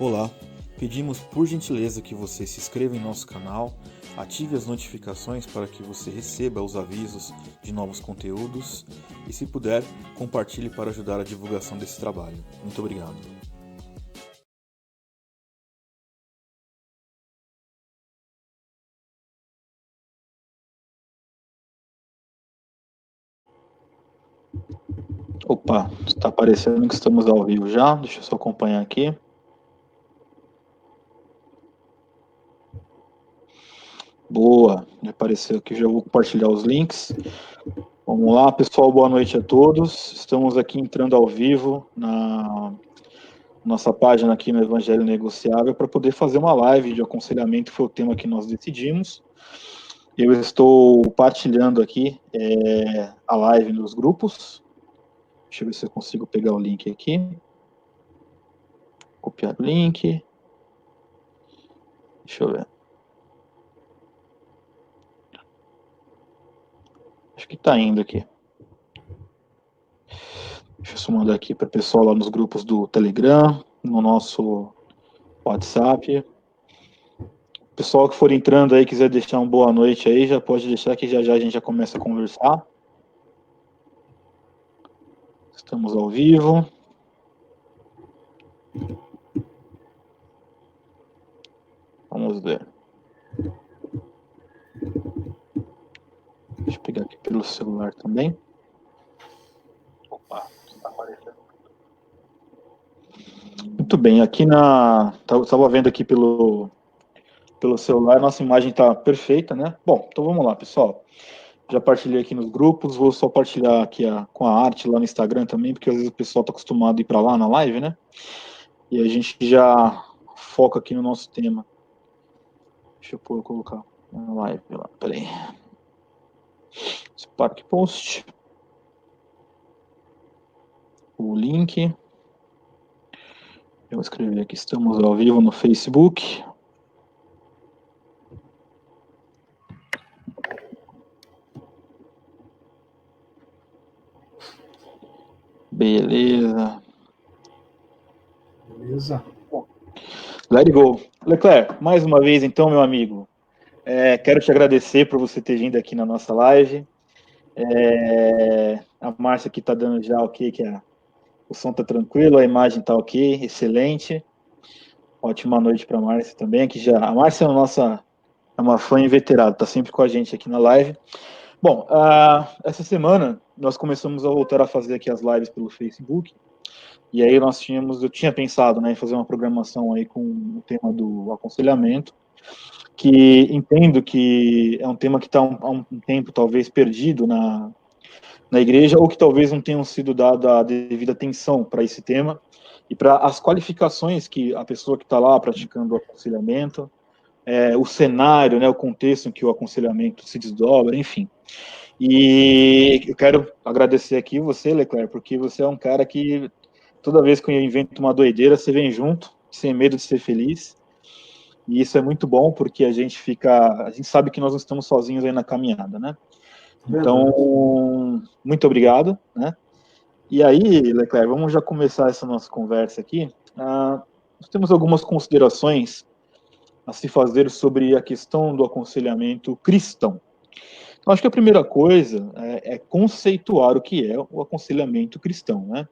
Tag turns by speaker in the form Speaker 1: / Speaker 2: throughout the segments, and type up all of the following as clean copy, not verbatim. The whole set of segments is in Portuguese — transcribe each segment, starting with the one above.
Speaker 1: Olá, pedimos por gentileza que você se inscreva em nosso canal, ative as notificações para que você receba os avisos de novos conteúdos e, se puder, compartilhe para ajudar a divulgação desse trabalho. Muito obrigado. Opa, está aparecendo que estamos ao vivo já, deixa eu só acompanhar aqui. Boa, já apareceu aqui, já vou compartilhar os links. Vamos lá, pessoal, boa noite a todos. Estamos aqui entrando ao vivo na nossa página aqui no Evangelho Negociável para poder fazer uma live de aconselhamento, foi o tema que nós decidimos. Eu estou partilhando aqui a live nos grupos. Deixa eu ver se eu consigo pegar o link aqui. Copiar o link. Deixa eu ver. Acho que está indo aqui. Deixa eu só mandar aqui para o pessoal lá nos grupos do Telegram, no nosso WhatsApp. O pessoal que for entrando aí, quiser deixar uma boa noite aí, já pode deixar que já a gente já começa a conversar. Estamos ao vivo. Vamos ver. Deixa eu pegar aqui pelo celular também. Opa, está aparecendo. Muito bem, aqui estava vendo aqui pelo celular, nossa imagem está perfeita, né? Bom, então vamos lá, pessoal. Já partilhei aqui nos grupos, vou só partilhar aqui com a arte lá no Instagram também, porque às vezes o pessoal está acostumado a ir para lá na live, né? E a gente já foca aqui no nosso tema. Deixa eu colocar na live lá, peraí. Spark Post. O link. Eu vou escrever aqui, estamos ao vivo no Facebook. Beleza. Let it go. Leclerc, mais uma vez então, meu amigo, quero te agradecer por você ter vindo aqui na nossa live. A Márcia aqui está dando já ok, que o som está tranquilo, a imagem está ok, excelente. Ótima noite para a Márcia também, que já a Márcia é uma fã inveterada, está sempre com a gente aqui na live. Bom, essa semana nós começamos a voltar a fazer aqui as lives pelo Facebook. E aí eu tinha pensado, né, em fazer uma programação aí com o tema do aconselhamento, que entendo que é um tema que está há um tempo talvez perdido na igreja, ou que talvez não tenham sido dada a devida atenção para esse tema, e para as qualificações que a pessoa que está lá praticando o aconselhamento, o cenário, né, o contexto em que o aconselhamento se desdobra, enfim. E eu quero agradecer aqui você, Leclerc, porque você é um cara que toda vez que eu invento uma doideira, você vem junto, sem medo de ser feliz. E isso é muito bom, porque a gente sabe que nós não estamos sozinhos aí na caminhada, né? Então, muito obrigado, né? E aí, Leclerc, vamos já começar essa nossa conversa aqui. Nós temos algumas considerações a se fazer sobre a questão do aconselhamento cristão. Eu acho que a primeira coisa é conceituar o que é o aconselhamento cristão, né?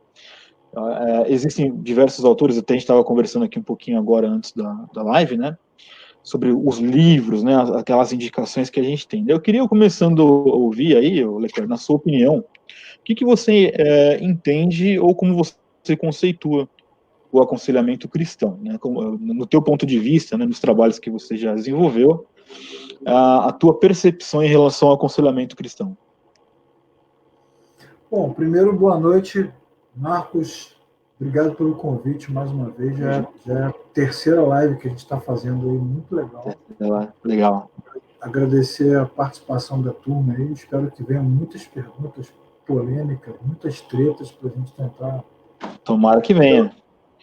Speaker 1: Existem diversos autores, até a gente estava conversando aqui um pouquinho agora antes da live, né, sobre os livros, né, aquelas indicações que a gente tem. Eu queria, começando a ouvir aí, Leclerc, na sua opinião, o que você entende ou como você conceitua o aconselhamento cristão, né, no teu ponto de vista, né, nos trabalhos que você já desenvolveu, a tua percepção em relação ao aconselhamento cristão.
Speaker 2: Bom, primeiro, boa noite, Marcos. Obrigado pelo convite mais uma vez. Já é a terceira live que a gente está fazendo aí, muito legal.
Speaker 1: Legal.
Speaker 2: Agradecer a participação da turma aí. Espero que venham muitas perguntas polêmicas, muitas tretas para a gente tentar.
Speaker 1: Tomara que venha.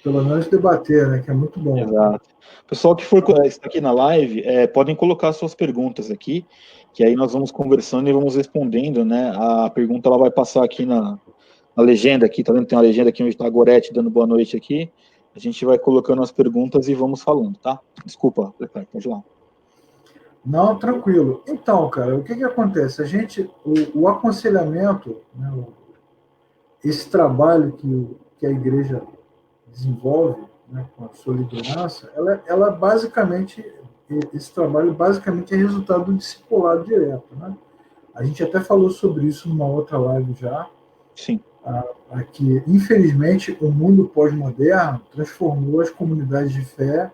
Speaker 2: Pelo menos debater, né? Que é muito bom.
Speaker 1: Exato. Pessoal que está aqui na live, podem colocar suas perguntas aqui, que aí nós vamos conversando e vamos respondendo, né? A pergunta ela vai passar aqui na legenda aqui, tá vendo? Tem uma legenda aqui onde está a Gorete dando boa noite aqui. a gente vai colocando as perguntas e vamos falando, tá? Desculpa, Leclerc, pode ir lá.
Speaker 2: Não, tranquilo. Então, cara, o que acontece? O aconselhamento, né, esse trabalho que a igreja desenvolve, né, com a sua liderança, ela basicamente, esse trabalho basicamente é resultado do discipulado direto, né? A gente até falou sobre isso numa outra live já.
Speaker 1: Sim.
Speaker 2: Que, infelizmente, o mundo pós-moderno transformou as comunidades de fé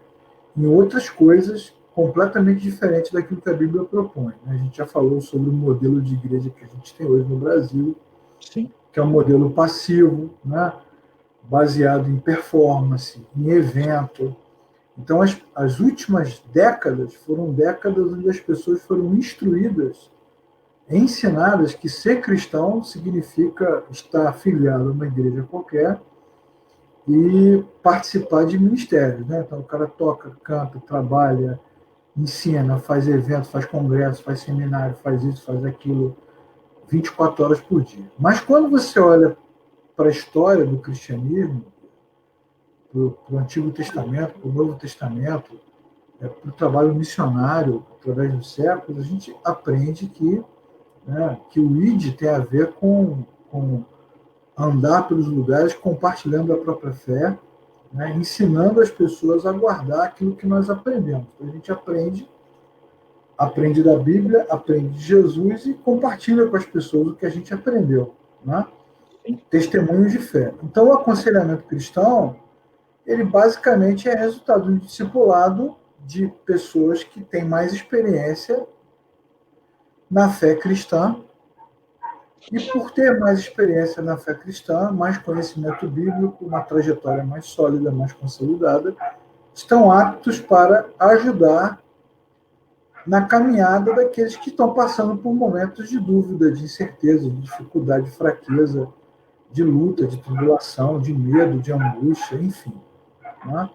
Speaker 2: em outras coisas completamente diferentes daquilo que a Bíblia propõe. A gente já falou sobre o modelo de igreja que a gente tem hoje no Brasil,
Speaker 1: sim,
Speaker 2: que é um modelo passivo, né, baseado em performance, em evento. Então, as últimas décadas foram décadas onde as pessoas foram instruídas, ensinadas que ser cristão significa estar afiliado a uma igreja qualquer e participar de ministérios, né? Então o cara toca, canta, trabalha, ensina, faz evento, faz congresso, faz seminário, faz isso, faz aquilo, 24 horas por dia. Mas quando você olha para a história do cristianismo, para o Antigo Testamento, para o Novo Testamento, para o trabalho missionário através dos séculos, a gente aprende que o ID tem a ver com andar pelos lugares compartilhando a própria fé, né, ensinando as pessoas a guardar aquilo que nós aprendemos. Então, a gente aprende da Bíblia, aprende de Jesus e compartilha com as pessoas o que a gente aprendeu, né? Testemunhos de fé. Então, o aconselhamento cristão, ele basicamente é resultado de um discipulado de pessoas que têm mais experiência na fé cristã. E por ter mais experiência na fé cristã, mais conhecimento bíblico, uma trajetória mais sólida, mais consolidada, estão aptos para ajudar na caminhada daqueles que estão passando por momentos de dúvida, de incerteza, de dificuldade, de fraqueza, de luta, de tribulação, de medo, de angústia, enfim. Né?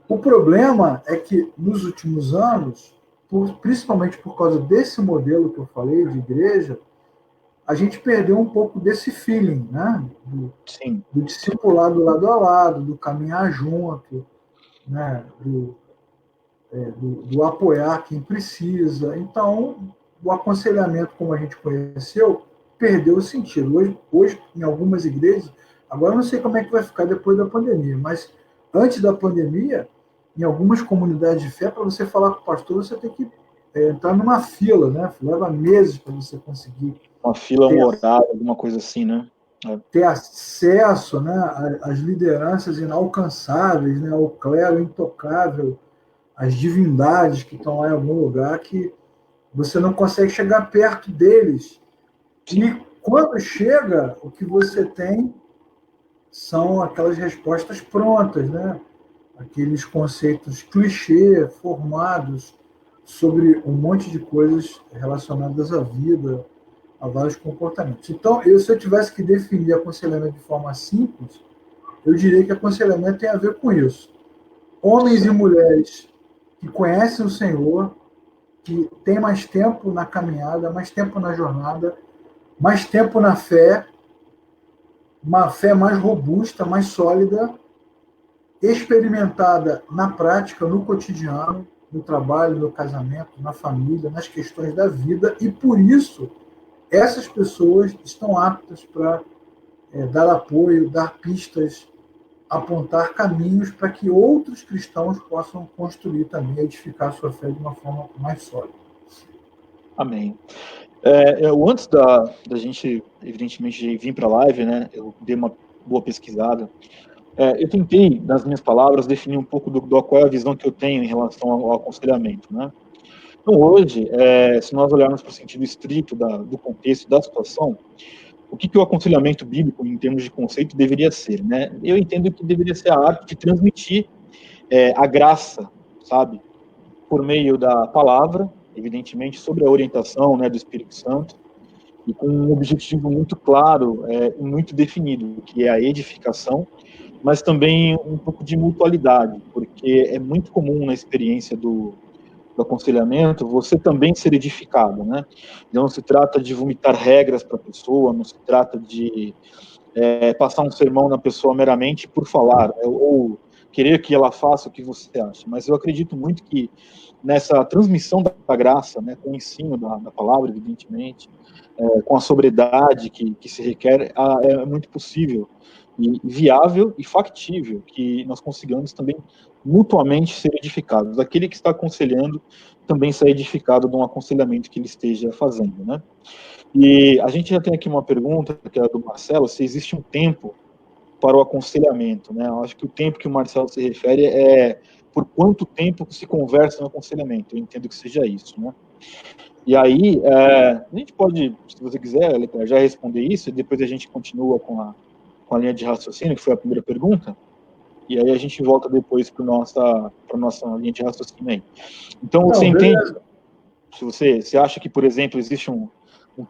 Speaker 2: O problema é que, nos últimos anos, principalmente por causa desse modelo que eu falei de igreja, a gente perdeu um pouco desse feeling, né? Do discipulado lado a lado, do caminhar junto, né? Do apoiar quem precisa. Então, o aconselhamento, como a gente conheceu, perdeu o sentido. Hoje, em algumas igrejas, agora eu não sei como é que vai ficar depois da pandemia, mas antes da pandemia, em algumas comunidades de fé, para você falar com o pastor, você tem que entrar numa fila, né? Leva meses para você conseguir.
Speaker 1: Uma fila, um horário, alguma coisa assim, né?
Speaker 2: Ter acesso, né, às lideranças inalcançáveis, né, ao clero intocável, às divindades que estão lá em algum lugar que você não consegue chegar perto deles. E quando chega, o que você tem são aquelas respostas prontas, né? Aqueles conceitos clichê, formados sobre um monte de coisas relacionadas à vida, a vários comportamentos. Então, se eu tivesse que definir aconselhamento de forma simples, eu diria que aconselhamento tem a ver com isso. Homens e mulheres que conhecem o Senhor, que têm mais tempo na caminhada, mais tempo na jornada, mais tempo na fé, uma fé mais robusta, mais sólida, experimentada na prática, no cotidiano, no trabalho, no casamento, na família, nas questões da vida, e por isso essas pessoas estão aptas para dar apoio, dar pistas, apontar caminhos para que outros cristãos possam construir também, edificar sua fé de uma forma mais sólida.
Speaker 1: Amém. Antes da gente, evidentemente, vir para a live, né, eu dei uma boa pesquisada. Eu tentei, nas minhas palavras, definir um pouco qual é a visão que eu tenho em relação ao aconselhamento, né? Então, hoje, se nós olharmos para o sentido estrito do contexto, da situação, o que o aconselhamento bíblico, em termos de conceito, deveria ser, né? Eu entendo que deveria ser a arte de transmitir a graça, sabe? Por meio da palavra, evidentemente, sobre a orientação, né, do Espírito Santo, e com um objetivo muito claro e muito definido, que é a edificação, mas também um pouco de mutualidade, porque é muito comum na experiência do aconselhamento você também ser edificado, né? Não se trata de vomitar regras para a pessoa, não se trata de passar um sermão na pessoa meramente por falar, ou querer que ela faça o que você acha, mas eu acredito muito que nessa transmissão da graça, né, com o ensino da palavra, evidentemente, com a sobriedade que se requer, é muito possível e viável e factível que nós consigamos também mutuamente ser edificados. Aquele que está aconselhando também ser edificado de um aconselhamento que ele esteja fazendo, né? E a gente já tem aqui uma pergunta, que é a do Marcelo, se existe um tempo para o aconselhamento, né? Eu acho que o tempo que o Marcelo se refere é por quanto tempo se conversa no aconselhamento. Eu entendo que seja isso, né? E aí, a gente pode, se você quiser, já responder isso, e depois a gente continua com a linha de raciocínio, que foi a primeira pergunta, e aí a gente volta depois para nossa linha de raciocínio aí. Então, você entende, se você acha que, por exemplo, existe um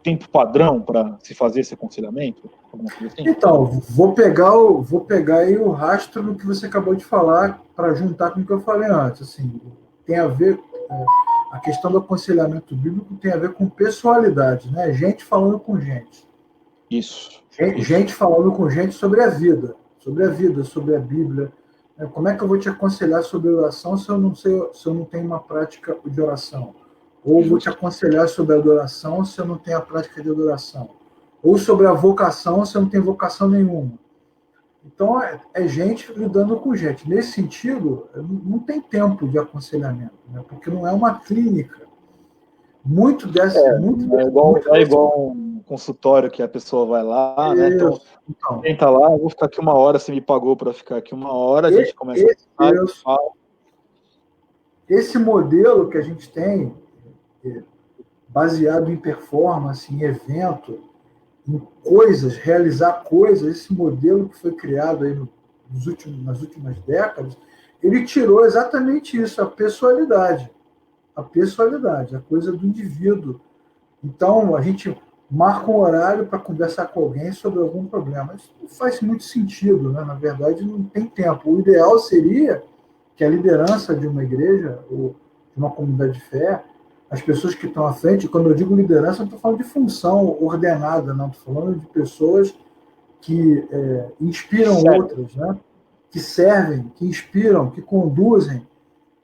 Speaker 1: tempo padrão para se fazer esse aconselhamento? Alguma coisa assim?
Speaker 2: Então, vou pegar aí o rastro do que você acabou de falar para juntar com o que eu falei antes. Assim, tem a ver, a questão do aconselhamento bíblico tem a ver com pessoalidade, né? Gente falando com gente.
Speaker 1: Isso.
Speaker 2: Gente falando com gente sobre a vida, sobre a Bíblia. Como é que eu vou te aconselhar sobre oração se eu não tenho uma prática de oração? Ou vou te aconselhar sobre adoração se eu não tenho a prática de adoração? Ou sobre a vocação se eu não tenho vocação nenhuma? Então, é gente lidando com gente. Nesse sentido, não tem tempo de aconselhamento, né? Porque não é uma clínica. Muito dessa.
Speaker 1: É igual um consultório que a pessoa vai lá, né? Então, senta lá, eu vou ficar aqui 1 hora, você me pagou para ficar aqui 1 hora, a gente começa a falar.
Speaker 2: Esse modelo que a gente tem, baseado em performance, em evento, em coisas, realizar coisas, esse modelo que foi criado aí nas últimas décadas, ele tirou exatamente isso, a pessoalidade, a coisa do indivíduo. Então, a gente marca um horário para conversar com alguém sobre algum problema. Isso não faz muito sentido, né? Na verdade, não tem tempo. O ideal seria que a liderança de uma igreja ou de uma comunidade de fé, as pessoas que estão à frente, quando eu digo liderança, não estou falando de função ordenada, não, estou falando de pessoas que inspiram outras, né? Que servem, que inspiram, que conduzem,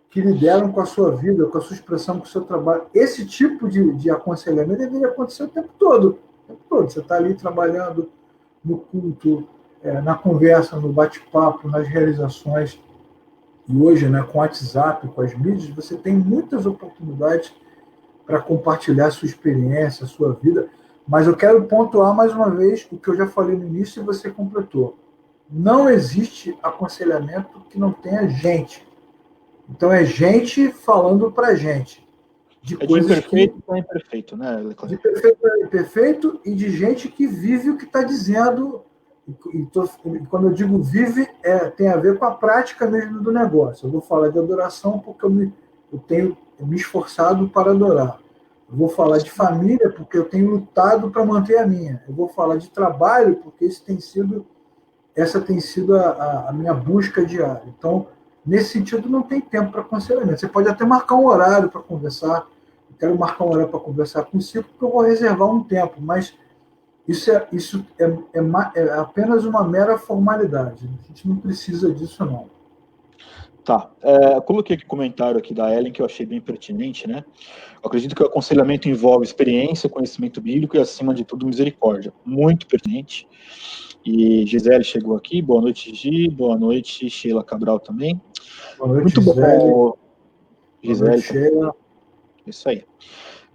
Speaker 2: que lideram com a sua vida, com a sua expressão, com o seu trabalho. Esse tipo de aconselhamento deveria acontecer o tempo todo. O tempo todo. Você está ali trabalhando no culto, na conversa, no bate-papo, nas realizações. E hoje, né, com o WhatsApp, com as mídias, você tem muitas oportunidades para compartilhar a sua experiência, a sua vida. Mas eu quero pontuar mais uma vez o que eu já falei no início e você completou. Não existe aconselhamento que não tenha gente. Então é gente falando para gente.
Speaker 1: De imperfeito para imperfeito, né, Leclerc?
Speaker 2: De perfeito para imperfeito e de gente que vive o que está dizendo. Quando eu digo vive, tem a ver com a prática mesmo do negócio. Eu vou falar de adoração porque eu tenho me esforçado para adorar. Eu vou falar de família porque eu tenho lutado para manter a minha. Eu vou falar de trabalho porque essa tem sido a minha busca diária. Então, nesse sentido, não tem tempo para aconselhamento. Você pode até marcar um horário para conversar. Eu quero marcar um horário para conversar consigo, porque eu vou reservar um tempo, mas isso é apenas uma mera formalidade. A gente não precisa disso, não.
Speaker 1: Tá. Eu coloquei aqui comentário aqui da Ellen, que eu achei bem pertinente, né? Eu acredito que o aconselhamento envolve experiência, conhecimento bíblico e, acima de tudo, misericórdia. Muito pertinente. E Gisele chegou aqui. Boa noite, Gi. Boa noite, Sheila Cabral também.
Speaker 2: Boa noite,
Speaker 1: muito
Speaker 2: Gisele.
Speaker 1: Bom, Gisele. Boa noite, Sheila. Isso aí.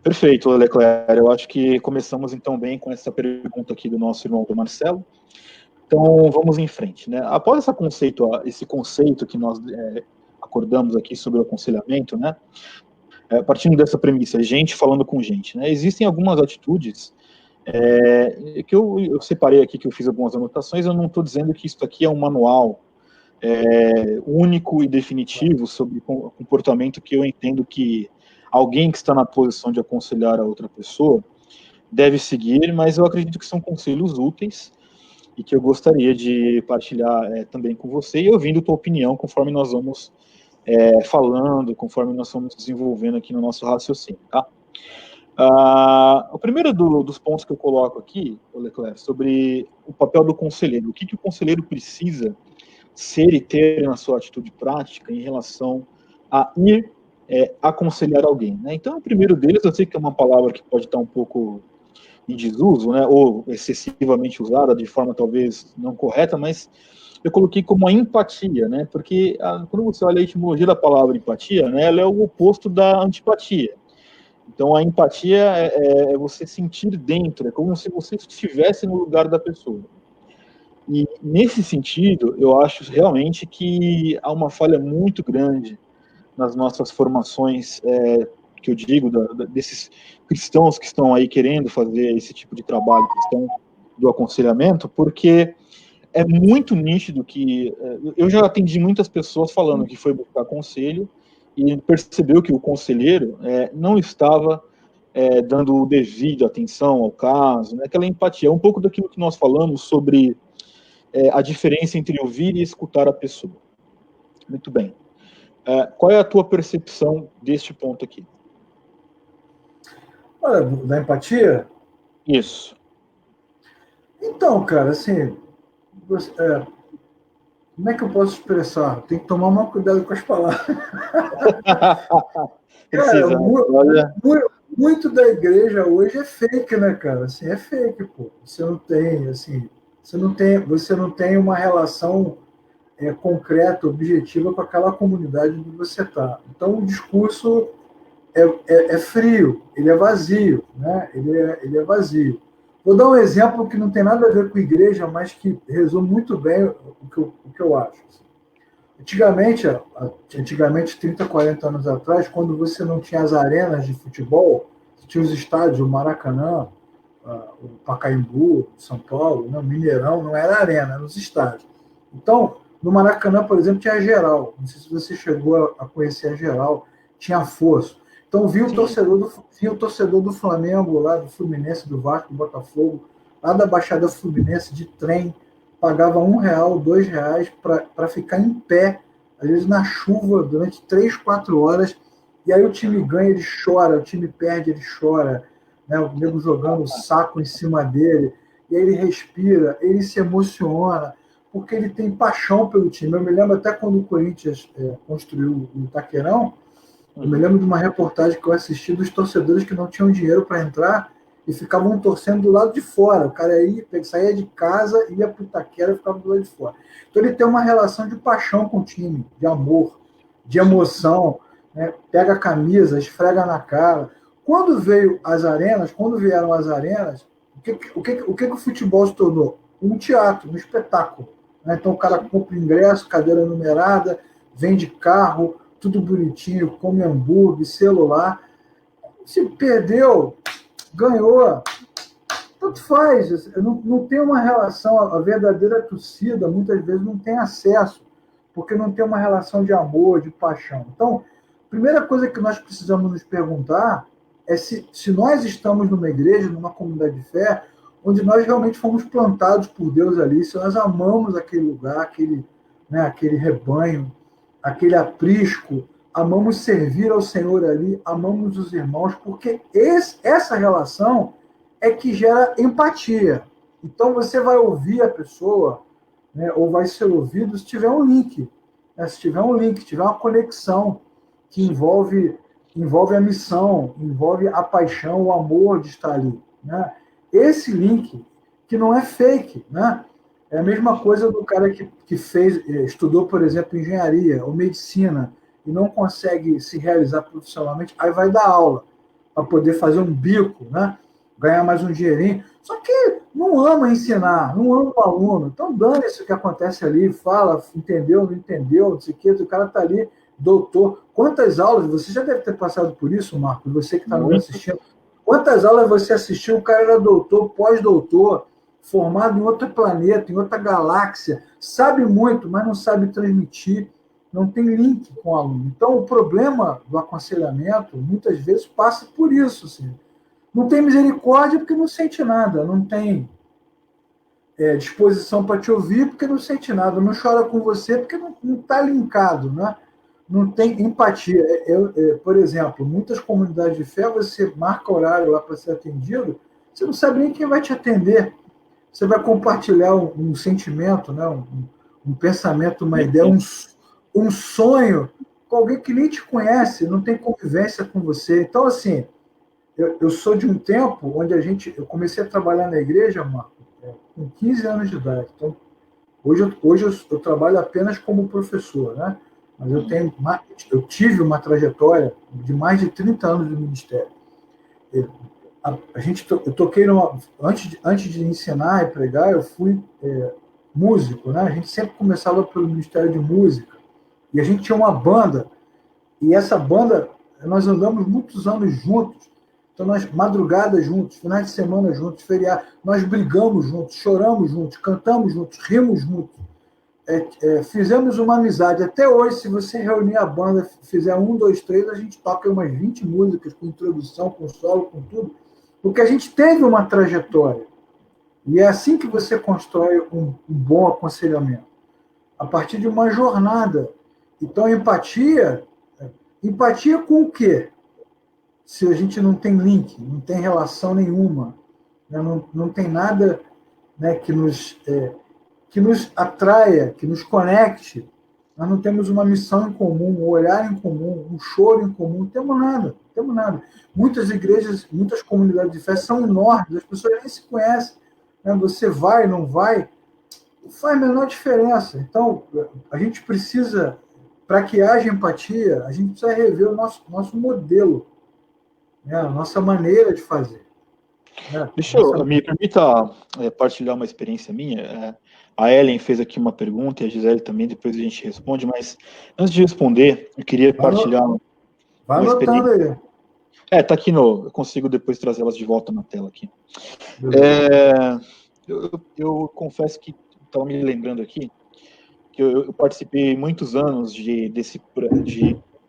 Speaker 1: Perfeito, Leclerc. Eu acho que começamos, então, bem com essa pergunta aqui do nosso irmão do Marcelo. Então, vamos em frente, né? Após esse conceito que nós acordamos aqui sobre o aconselhamento, né? Partindo dessa premissa, gente falando com gente, né? Existem algumas atitudes que eu separei aqui, que eu fiz algumas anotações. Eu não estou dizendo que isso aqui é um manual único e definitivo sobre o comportamento que eu entendo que alguém que está na posição de aconselhar a outra pessoa deve seguir, mas eu acredito que são conselhos úteis e que eu gostaria de partilhar também com você e ouvindo tua opinião conforme nós vamos falando, conforme nós vamos desenvolvendo aqui no nosso raciocínio, tá? O primeiro dos pontos que eu coloco aqui, Leclerc, sobre o papel do conselheiro. O que o conselheiro precisa ser e ter na sua atitude prática em relação a ir aconselhar alguém, né? Então, o primeiro deles, eu sei que é uma palavra que pode estar um pouco em desuso, né, ou excessivamente usada de forma talvez não correta, mas eu coloquei como a empatia, né, porque quando você olha a etimologia da palavra empatia, né, ela é o oposto da antipatia. Então, a empatia é você sentir dentro, é como se você estivesse no lugar da pessoa. E, nesse sentido, eu acho realmente que há uma falha muito grande nas nossas formações, que eu digo, desses cristãos que estão aí querendo fazer esse tipo de trabalho cristão do aconselhamento, porque é muito nítido que... eu já atendi muitas pessoas falando que foi buscar conselho e percebeu que o conselheiro não estava dando devido atenção ao caso, né? Aquela empatia, é um pouco daquilo que nós falamos sobre a diferença entre ouvir e escutar a pessoa. Muito bem. Qual é a tua percepção deste ponto aqui?
Speaker 2: Olha, da empatia?
Speaker 1: Isso.
Speaker 2: Então, cara, assim, como é que eu posso expressar? Tem que tomar mais cuidado com as palavras. Cara,
Speaker 1: Precisa. Olha.
Speaker 2: muito da igreja hoje é fake, né, cara? Assim, é fake, pô. Você não tem, assim, você não tem uma relação concreta, objetiva com aquela comunidade onde você está. Então, o discurso é frio, ele é vazio, né? Ele é vazio. Vou dar um exemplo que não tem nada a ver com igreja, mas que resume muito bem o que eu acho. Antigamente, 30, 40 anos atrás, quando você não tinha as arenas de futebol, tinha os estádios, o Maracanã, o Pacaembu, São Paulo, né? O Mineirão, não era arena, eram os estádios. Então, no Maracanã, por exemplo, tinha a Geral. Não sei se você chegou a conhecer a Geral, tinha fosso. Então, vi o torcedor do Flamengo, lá do Fluminense, do Vasco, do Botafogo, lá da Baixada Fluminense, de trem, pagava R$1, R$2 para ficar em pé, às vezes na chuva, durante 3, 4 horas, e aí o time ganha, ele chora, o time perde, ele chora, né? O nego jogando o saco em cima dele, e aí ele respira, ele se emociona, porque ele tem paixão pelo time. Eu me lembro até quando o Corinthians construiu o Itaquerão, eu me lembro de uma reportagem que eu assisti dos torcedores que não tinham dinheiro para entrar e ficavam torcendo do lado de fora. O cara saía de casa, ia para o Itaquera e ficava do lado de fora. Então ele tem uma relação de paixão com o time, de amor, de emoção, né? Pega a camisa, esfrega na cara. Quando vieram as arenas, o que o futebol se tornou? Um teatro, um espetáculo. Né? Então o cara compra ingresso, cadeira numerada, vende carro, tudo bonitinho, come hambúrguer, celular. Se perdeu, ganhou, tanto faz. Não tem uma relação, a verdadeira torcida muitas vezes não tem acesso, porque não tem uma relação de amor, de paixão. Então, a primeira coisa que nós precisamos nos perguntar é se nós estamos numa igreja, numa comunidade de fé, onde nós realmente fomos plantados por Deus ali, se nós amamos aquele lugar, aquele rebanho, aquele aprisco, amamos servir ao Senhor ali, amamos os irmãos, porque essa relação é que gera empatia. Então você vai ouvir a pessoa, né, ou vai ser ouvido se tiver um link, né, se tiver uma conexão que envolve a missão, envolve a paixão, o amor de estar ali. Né? Esse link, que não é fake, né? É a mesma coisa do cara que estudou, por exemplo, engenharia ou medicina e não consegue se realizar profissionalmente, aí vai dar aula para poder fazer um bico, né? Ganhar mais um dinheirinho. Só que não ama ensinar, não ama o aluno. Então dane-se o que acontece ali, fala, entendeu, não entendeu, não sei o quê, o cara está ali, doutor. Quantas aulas, você já deve ter passado por isso, Marcos, você que está nos assistindo. Quantas aulas você assistiu, o cara era doutor, pós-doutor, formado em outro planeta, em outra galáxia, sabe muito, mas não sabe transmitir, não tem link com o aluno. Então, o problema do aconselhamento, muitas vezes, passa por isso. Assim. Não tem misericórdia porque não sente nada, não tem disposição para te ouvir porque não sente nada, não chora com você porque não está linkado, né? Não tem empatia. Por exemplo, muitas comunidades de fé, você marca horário lá para ser atendido, você não sabe nem quem vai te atender. Você vai compartilhar um sentimento, né? um pensamento, uma ideia, um sonho com alguém que nem te conhece, não tem convivência com você. Então, assim, eu sou de um tempo onde eu comecei a trabalhar na igreja, Marco, com 15 anos de idade. Então, hoje eu trabalho apenas como professor, né? Mas eu tive uma trajetória de mais de 30 anos de ministério. Eu toquei antes de ensinar e pregar, eu fui músico, né? A gente sempre começava pelo Ministério de Música e a gente tinha uma banda e essa banda nós andamos muitos anos juntos. Então nós madrugadas juntos, finais de semana juntos, feriados, nós brigamos juntos, choramos juntos, cantamos juntos, rimos juntos. Fizemos uma amizade. Até hoje, se você reunir a banda, fizer 1, 2, 3, a gente toca umas 20 músicas com introdução, com solo, com tudo, porque a gente teve uma trajetória. E é assim que você constrói um bom aconselhamento. A partir de uma jornada. Então, empatia com o quê? Se a gente não tem link, não tem relação nenhuma, né? Não tem nada, né, que nos atraia, que nos conecte. Nós não temos uma missão em comum, um olhar em comum, um choro em comum, não temos nada. Muitas igrejas, muitas comunidades de fé são enormes, as pessoas nem se conhecem. Né? Você vai, não vai, não faz a menor diferença. Então, a gente precisa, para que haja empatia, a gente precisa rever o nosso modelo, né? A nossa maneira de fazer. Né?
Speaker 1: Me permita partilhar uma experiência minha. A Ellen fez aqui uma pergunta e a Gisele também, depois a gente responde, mas antes de responder, eu queria partilhar
Speaker 2: uma experiência.
Speaker 1: Aí. Tá aqui eu consigo depois trazê-las de volta na tela aqui. Eu confesso que estava me lembrando aqui que eu participei muitos anos de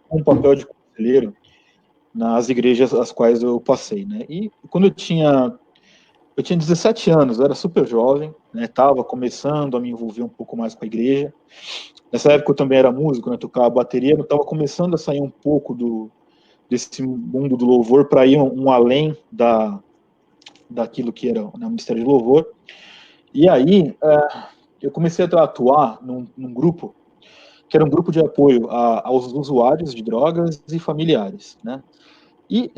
Speaker 1: um papel de conselheiro nas igrejas às quais eu passei, né? E quando eu tinha 17 anos, eu era super jovem, né? Tava começando a me envolver um pouco mais com a igreja. Nessa época eu também era músico, né? Tocava bateria, eu estava começando a sair um pouco desse mundo do louvor para ir um além daquilo que era o Ministério de Louvor. E aí eu comecei a atuar num grupo que era um grupo de apoio aos usuários de drogas e familiares, né? E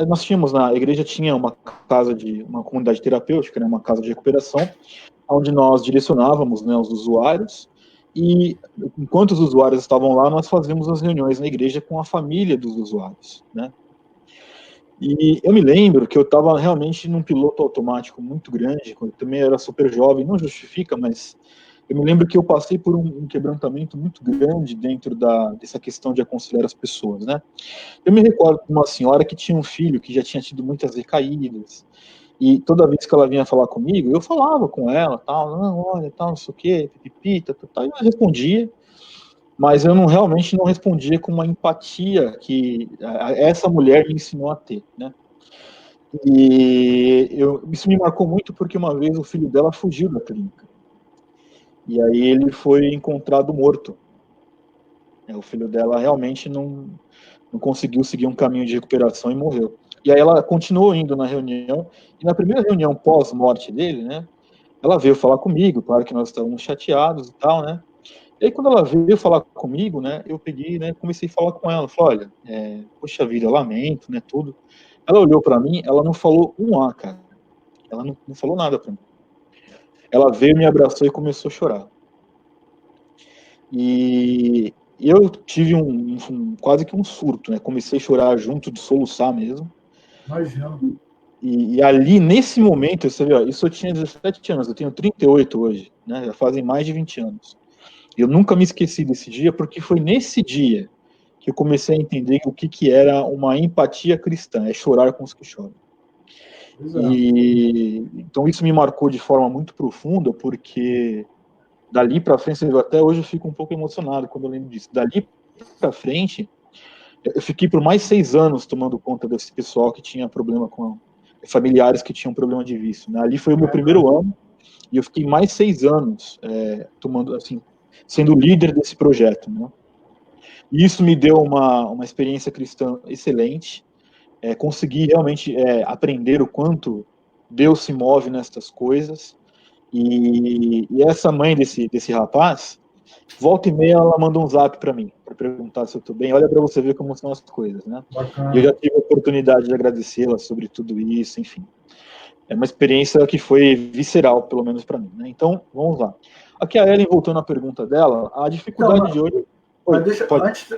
Speaker 1: nós a igreja tinha uma comunidade terapêutica, né, uma casa de recuperação, onde nós direcionávamos, né, os usuários, e enquanto os usuários estavam lá, nós fazíamos as reuniões na igreja com a família dos usuários, né? E eu me lembro que eu estava realmente num piloto automático muito grande, quando eu também era super jovem, não justifica, mas eu me lembro que eu passei por um quebrantamento muito grande dentro dessa questão de aconselhar as pessoas, né? Eu me recordo de uma senhora que tinha um filho que já tinha tido muitas recaídas, e toda vez que ela vinha falar comigo, eu falava com ela, tal, não, olha, tal, não sei o quê, pipita, tal, e eu respondia, mas eu realmente não respondia com uma empatia que essa mulher me ensinou a ter, né? E isso me marcou muito porque uma vez o filho dela fugiu da clínica. E aí ele foi encontrado morto. O filho dela realmente não conseguiu seguir um caminho de recuperação e morreu. E aí ela continuou indo na reunião, e na primeira reunião pós-morte dele, né, ela veio falar comigo, claro que nós estávamos chateados e tal, né, e aí quando ela veio falar comigo, né, eu peguei, né, comecei a falar com ela, falei, olha, poxa vida, lamento, né, tudo. Ela olhou para mim, ela não falou um A, cara, ela não falou nada para mim. Ela veio, me abraçou e começou a chorar. E eu tive quase que um surto, né? Comecei a chorar junto, de soluçar mesmo.
Speaker 2: Imagina.
Speaker 1: E ali, nesse momento, você vê, isso eu tinha 17 anos, eu tenho 38 hoje, né? Já fazem mais de 20 anos. Eu nunca me esqueci desse dia, porque foi nesse dia que eu comecei a entender o que era uma empatia cristã, é chorar com os que choram. Então isso me marcou de forma muito profunda, porque dali para frente, até hoje eu fico um pouco emocionado quando eu lembro disso. Dali para frente, eu fiquei por mais 6 anos tomando conta desse pessoal que tinha problema com familiares que tinham problema de vício, né? Ali foi o meu primeiro ano e eu fiquei mais 6 anos tomando, assim, sendo líder desse projeto, né? E isso me deu uma experiência cristã excelente. Consegui realmente aprender o quanto Deus se move nestas coisas. E essa mãe desse rapaz, volta e meia ela manda um zap para mim, para perguntar se eu estou bem. Olha para você ver como são as coisas, né? E eu já tive a oportunidade de agradecê-la sobre tudo isso, enfim. É uma experiência que foi visceral, pelo menos para mim, né? Então, vamos lá. Aqui a Ellen, voltando à pergunta dela, a dificuldade de hoje...
Speaker 2: Mas deixa,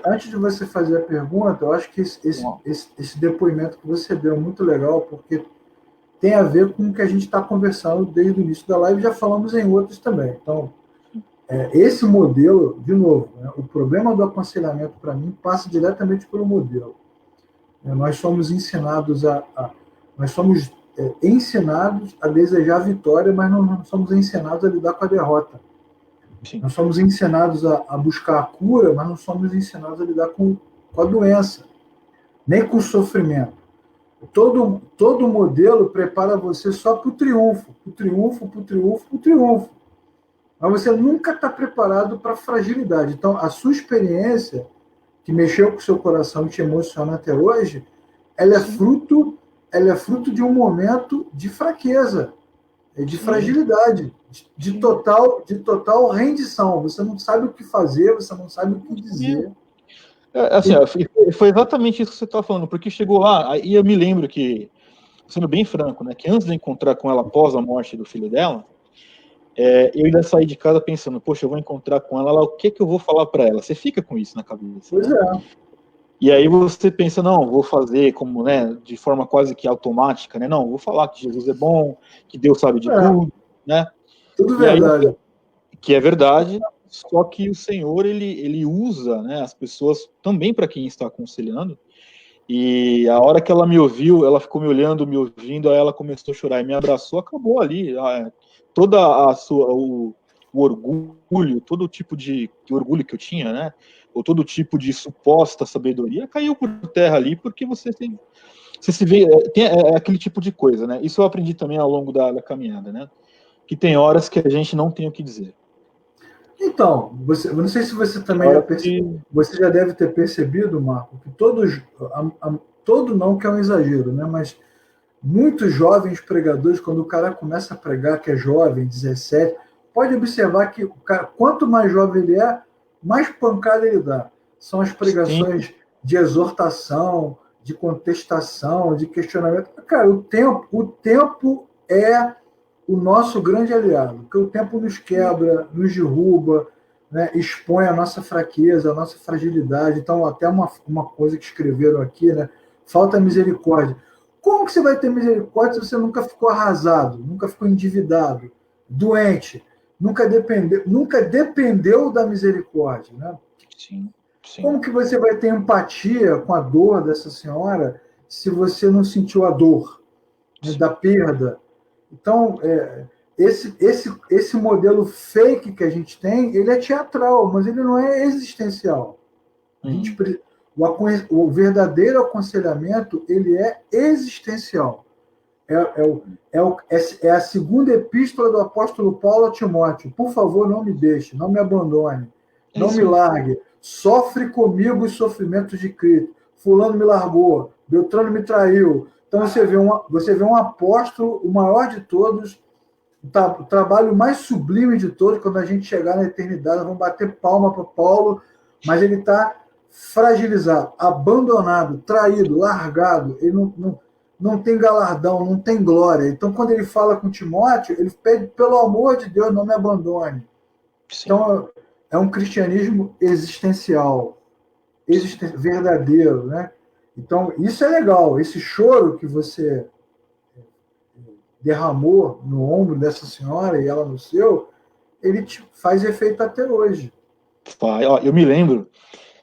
Speaker 2: antes de você fazer a pergunta, eu acho que esse depoimento que você deu é muito legal, porque tem a ver com o que a gente está conversando desde o início da live, já falamos em outros também. Então, esse modelo, de novo, né, o problema do aconselhamento, para mim, passa diretamente pelo modelo. Nós somos ensinados ensinados a desejar a vitória, mas não somos ensinados a lidar com a derrota. Sim. Nós somos ensinados a buscar a cura, mas não somos ensinados a lidar com a doença, nem com o sofrimento. Todo modelo prepara você só para o triunfo, para o triunfo, para o triunfo, para o triunfo. Mas você nunca está preparado para a fragilidade. Então, a sua experiência, que mexeu com o seu coração e te emociona até hoje, ela é fruto de um momento de fraqueza, de fragilidade, de total rendição. Você não sabe o que fazer, você não sabe o que dizer.
Speaker 1: Foi exatamente isso que você está falando, porque chegou lá, e eu me lembro que, sendo bem franco, né, que antes de encontrar com ela após a morte do filho dela, eu ainda saí de casa pensando, poxa, eu vou encontrar com ela, o que eu vou falar para ela? Você fica com isso na cabeça.
Speaker 2: Pois
Speaker 1: né?
Speaker 2: é.
Speaker 1: E aí você pensa, não, vou fazer como, né, de forma quase que automática, né? Não, vou falar que Jesus é bom, que Deus sabe de tudo, né?
Speaker 2: Tudo verdade.
Speaker 1: Aí, que é verdade, só que o Senhor, ele usa, né, as pessoas também para quem está aconselhando. E a hora que ela me ouviu, ela ficou me olhando, me ouvindo, aí ela começou a chorar e me abraçou, acabou ali. Toda o orgulho, todo tipo de orgulho que eu tinha, né? Ou todo tipo de suposta sabedoria caiu por terra ali, porque você se vê, aquele tipo de coisa, né? Isso eu aprendi também ao longo da caminhada, né? Que tem horas que a gente não tem o que dizer.
Speaker 2: Então, eu não sei se você também você já deve ter percebido, Marco, que todo não que é um exagero, né? Mas muitos jovens pregadores, quando o cara começa a pregar, que é jovem, 17, pode observar que o cara, quanto mais jovem ele é, mais pancada ele dá. São as pregações de exortação, de contestação, de questionamento. Cara, o tempo é o nosso grande aliado, porque o tempo nos quebra, nos derruba, né, expõe a nossa fraqueza, a nossa fragilidade. Então, até uma coisa que escreveram aqui, né, falta misericórdia. Como que você vai ter misericórdia se você nunca ficou arrasado, nunca ficou endividado, doente, nunca dependeu da misericórdia, né?
Speaker 1: Sim.
Speaker 2: Como que você vai ter empatia com a dor dessa senhora se você não sentiu a dor, né, da perda? Então, esse modelo fake que a gente tem, ele é teatral, mas ele não é existencial. O verdadeiro aconselhamento, ele é existencial. É a segunda epístola do apóstolo Paulo a Timóteo. Por favor, não me deixe, não me abandone, não me largue. Sofre comigo os sofrimentos de Cristo. Fulano me largou, Beltrano me traiu. Então você vê um apóstolo, o maior de todos, o trabalho mais sublime de todos. Quando a gente chegar na eternidade, vamos bater palma para Paulo, mas ele está fragilizado, abandonado, traído, largado. Ele não tem galardão, não tem glória. Então, quando ele fala com Timóteo, ele pede, pelo amor de Deus, não me abandone. Sim. Então, é um cristianismo existencial, verdadeiro, né? Então, isso é legal. Esse choro que você derramou no ombro dessa senhora e ela no seu, ele te faz efeito até hoje.
Speaker 1: Eu me lembro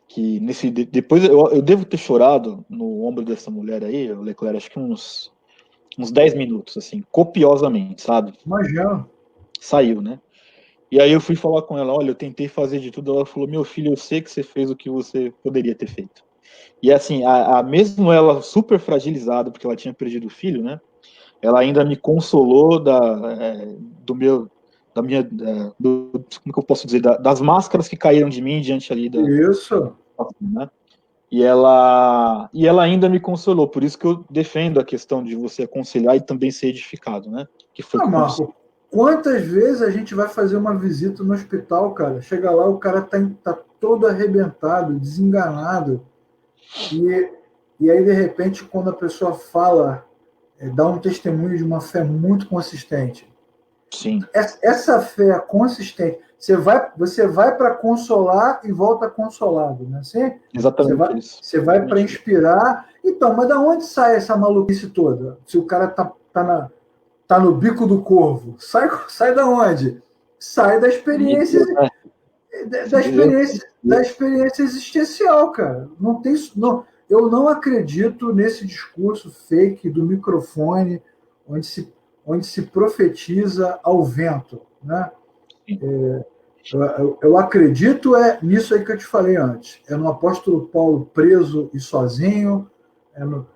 Speaker 1: que depois eu devo ter chorado no ombro dessa mulher aí, Leclerc, acho que uns 10 minutos, assim, copiosamente, sabe?
Speaker 2: Imagina.
Speaker 1: Saiu, né? E aí eu fui falar com ela, olha, eu tentei fazer de tudo, ela falou, meu filho, eu sei que você fez o que você poderia ter feito. E assim, mesmo ela super fragilizada, porque ela tinha perdido o filho, né? Ela ainda me consolou como que eu posso dizer, das máscaras que caíram de mim diante ali
Speaker 2: Isso.
Speaker 1: Né? E ela ainda me consolou, por isso que eu defendo a questão de você aconselhar e também ser edificado, né? Que foi
Speaker 2: Marco, Quantas vezes a gente vai fazer uma visita no hospital, cara? Chega lá, o cara tá todo arrebentado, desenganado, e, e aí, de repente, quando a pessoa fala, dá um testemunho de uma fé muito consistente.
Speaker 1: Sim.
Speaker 2: Essa fé consistente, você vai para consolar e volta consolado, né?
Speaker 1: Exatamente isso.
Speaker 2: Você vai para inspirar. Então, mas da onde sai essa maluquice toda? Se o cara tá no bico do corvo, sai da onde? Sai da experiência, da experiência existencial, cara. Não tem, não, eu não acredito nesse discurso fake do microfone, onde se profetiza ao vento, né? Eu acredito nisso aí que eu te falei antes. É no apóstolo Paulo preso e sozinho, é no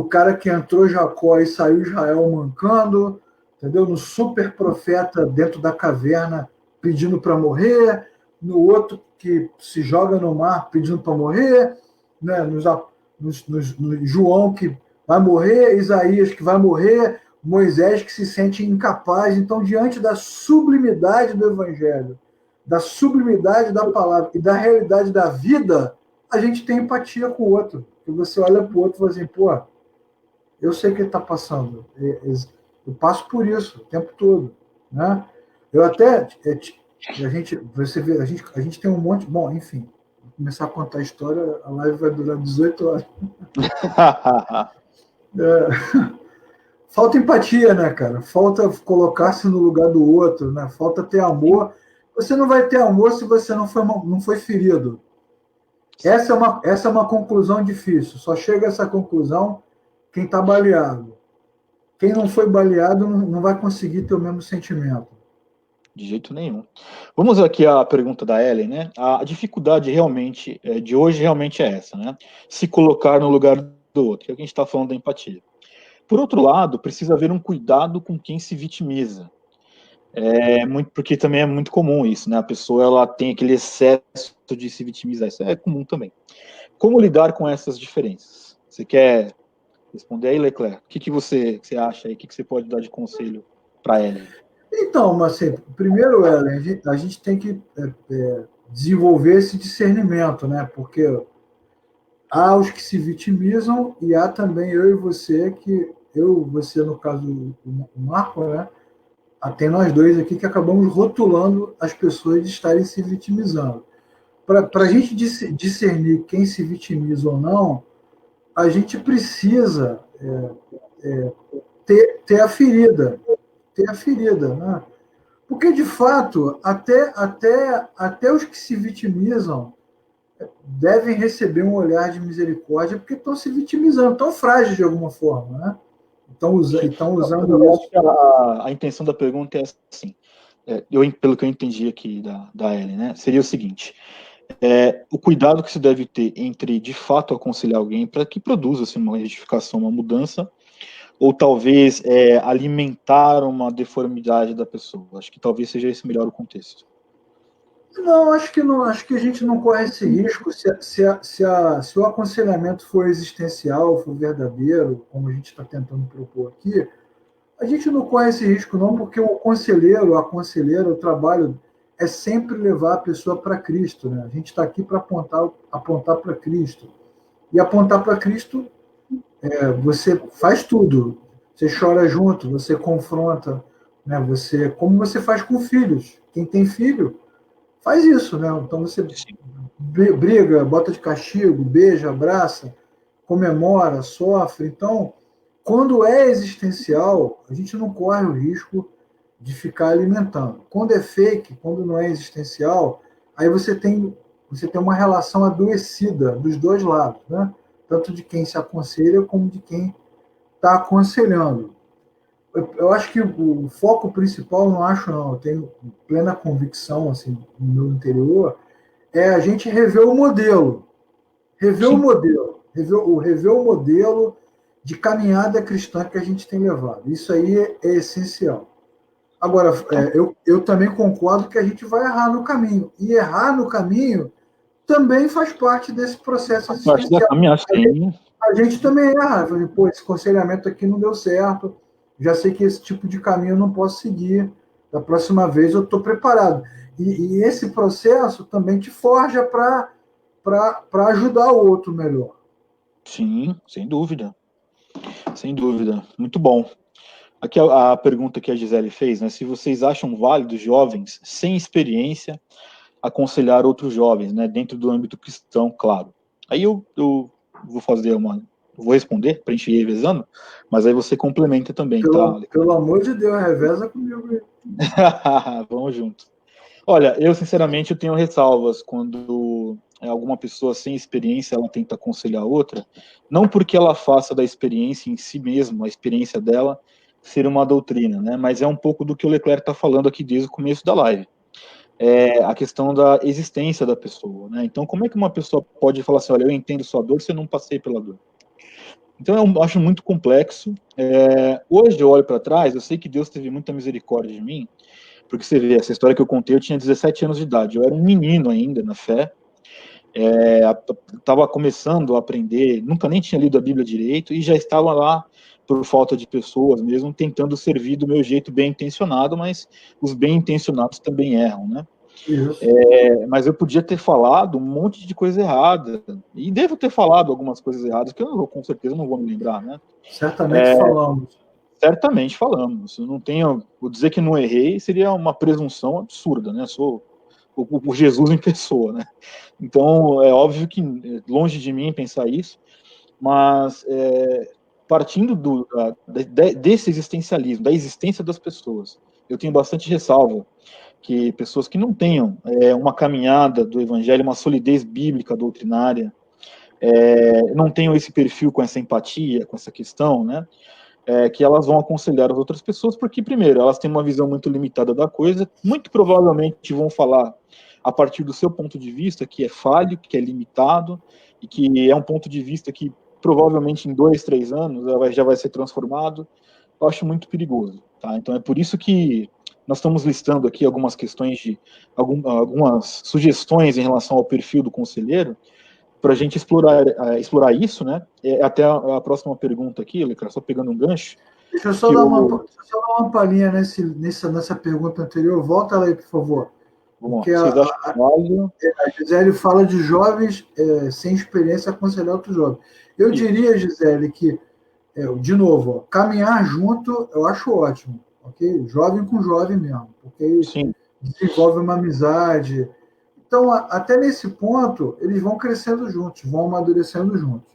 Speaker 2: cara que entrou Jacó e saiu Israel mancando, entendeu? No super profeta dentro da caverna pedindo para morrer, no outro que se joga no mar pedindo para morrer, né? No João que vai morrer, Isaías que vai morrer, Moisés que se sente incapaz. Então, diante da sublimidade do evangelho, da sublimidade da palavra e da realidade da vida, a gente tem empatia com o outro. E você olha para o outro e fala assim, pô, eu sei o que ele está passando. Eu passo por isso o tempo todo, né? Eu até você vê, a gente tem um monte. Bom, enfim, vou começar a contar a história, a live vai durar 18 horas. Falta empatia, né, cara? Falta colocar-se no lugar do outro, né? Falta ter amor. Você não vai ter amor se você não foi ferido. Essa é uma conclusão difícil. Só chega a essa conclusão quem está baleado. Quem não foi baleado não vai conseguir ter o mesmo sentimento.
Speaker 1: De jeito nenhum. Vamos aqui à pergunta da Ellen, né? A dificuldade realmente de hoje realmente é essa, né? Se colocar no lugar do outro, que é o que a gente está falando da empatia. Por outro lado, precisa haver um cuidado com quem se vitimiza. Porque também é muito comum isso, né? A pessoa ela tem aquele excesso de se vitimizar. Isso é comum também. Como lidar com essas diferenças? Você quer responder aí, Leclerc? O que você acha aí? O que você pode dar de conselho para Ellen?
Speaker 2: Então, mas assim, primeiro, Ellen, a gente tem que desenvolver esse discernimento, né? Porque há os que se vitimizam e há também eu e você, você no caso o Marco, né? Tem nós dois aqui que acabamos rotulando as pessoas de estarem se vitimizando. Para a gente discernir quem se vitimiza ou não, a gente precisa ter a ferida, né? Porque, de fato, até os que se vitimizam devem receber um olhar de misericórdia porque estão se vitimizando, estão frágeis de alguma forma, né? Estão usando isso.
Speaker 1: A intenção da pergunta é assim, pelo que eu entendi aqui da Ellen, né? Seria o seguinte, o cuidado que se deve ter entre, de fato, aconselhar alguém para que produza assim, uma retificação, uma mudança, ou talvez alimentar uma deformidade da pessoa. Acho que talvez seja esse melhor o contexto.
Speaker 2: Não, acho que a gente não corre esse risco se o aconselhamento for existencial, for verdadeiro, como a gente está tentando propor aqui, a gente não corre esse risco não, porque o conselheiro, a conselheira, o trabalho é sempre levar a pessoa para Cristo, né? A gente está aqui para apontar para Cristo. E apontar para Cristo, você faz tudo. Você chora junto, você confronta, né? Como você faz com filhos. Quem tem filho faz isso, né? Então você briga, bota de castigo, beija, abraça, comemora, sofre. Então, quando é existencial, a gente não corre o risco de ficar alimentando. Quando é fake, quando não é existencial, aí você tem uma relação adoecida dos dois lados, né? Tanto de quem se aconselha como de quem está aconselhando. Eu acho que o foco principal, eu tenho plena convicção assim, no meu interior, é a gente rever o modelo. Rever o modelo de caminhada cristã que a gente tem levado. Isso aí é essencial. Agora, eu também concordo que a gente vai errar no caminho. E errar no caminho também faz parte desse processo existencial. A gente também erra. Pô, esse aconselhamento aqui não deu certo. já sei que esse tipo de caminho eu não posso seguir. Da próxima vez eu estou preparado. E esse processo também te forja para ajudar o outro melhor.
Speaker 1: Sim, sem dúvida. Sem dúvida. Muito bom. Aqui a pergunta que a Gisele fez, né? Se vocês acham válido jovens sem experiência aconselhar outros jovens, né? Dentro do âmbito cristão, claro. Aí eu vou fazer vou responder para a gente ir revezando, mas aí você complementa também, tá?
Speaker 2: Pelo amor de Deus, reveza comigo.
Speaker 1: Vamos junto. Olha, eu sinceramente eu tenho ressalvas quando alguma pessoa sem experiência ela tenta aconselhar outra, não porque ela faça da experiência em si mesma, a experiência dela, ser uma doutrina, né? Mas é um pouco do que o Leclerc está falando aqui desde o começo da live. É a questão da existência da pessoa, né? Então, como é que uma pessoa pode falar assim, olha, eu entendo sua dor, se eu não passei pela dor? Então, eu acho muito complexo. Hoje eu olho para trás, eu sei que Deus teve muita misericórdia de mim, porque você vê, essa história que eu contei, eu tinha 17 anos de idade, eu era um menino ainda na fé, estava começando a aprender, nunca nem tinha lido a Bíblia direito, e já estava lá por falta de pessoas mesmo, tentando servir do meu jeito bem intencionado, mas os bem intencionados também erram, né? Mas eu podia ter falado um monte de coisa errada, e devo ter falado algumas coisas erradas, que eu com certeza não vou me lembrar, né?
Speaker 2: Certamente falamos.
Speaker 1: Certamente falamos. Eu não tenho, vou dizer que não errei seria uma presunção absurda, né? Sou o Jesus em pessoa, né? Então é óbvio que longe de mim pensar isso, mas partindo desse existencialismo, da existência das pessoas, eu tenho bastante ressalva que pessoas que não tenham uma caminhada do evangelho, uma solidez bíblica doutrinária, não tenham esse perfil com essa empatia, com essa questão, né? Que elas vão aconselhar as outras pessoas, porque, primeiro, elas têm uma visão muito limitada da coisa, muito provavelmente vão falar a partir do seu ponto de vista, que é falho, que é limitado, e que é um ponto de vista que provavelmente em 2, 3 anos já vai ser transformado. Eu acho muito perigoso, tá? Então é por isso que nós estamos listando aqui algumas questões algumas sugestões em relação ao perfil do conselheiro, para a gente explorar isso, né? Até a próxima pergunta aqui, Leclerc, só pegando um gancho.
Speaker 2: Deixa eu só dar uma palhinha nessa pergunta anterior. Volta lá aí, por favor.
Speaker 1: Vamos
Speaker 2: Porque
Speaker 1: lá. Vocês acham válido?
Speaker 2: A Gisele fala de jovens sem experiência aconselhar outros jovens. Eu diria, Gisele, que, de novo, caminhar junto eu acho ótimo, ok? Jovem com jovem mesmo, porque
Speaker 1: Sim.
Speaker 2: desenvolve uma amizade. Então, até nesse ponto, eles vão crescendo juntos, vão amadurecendo juntos,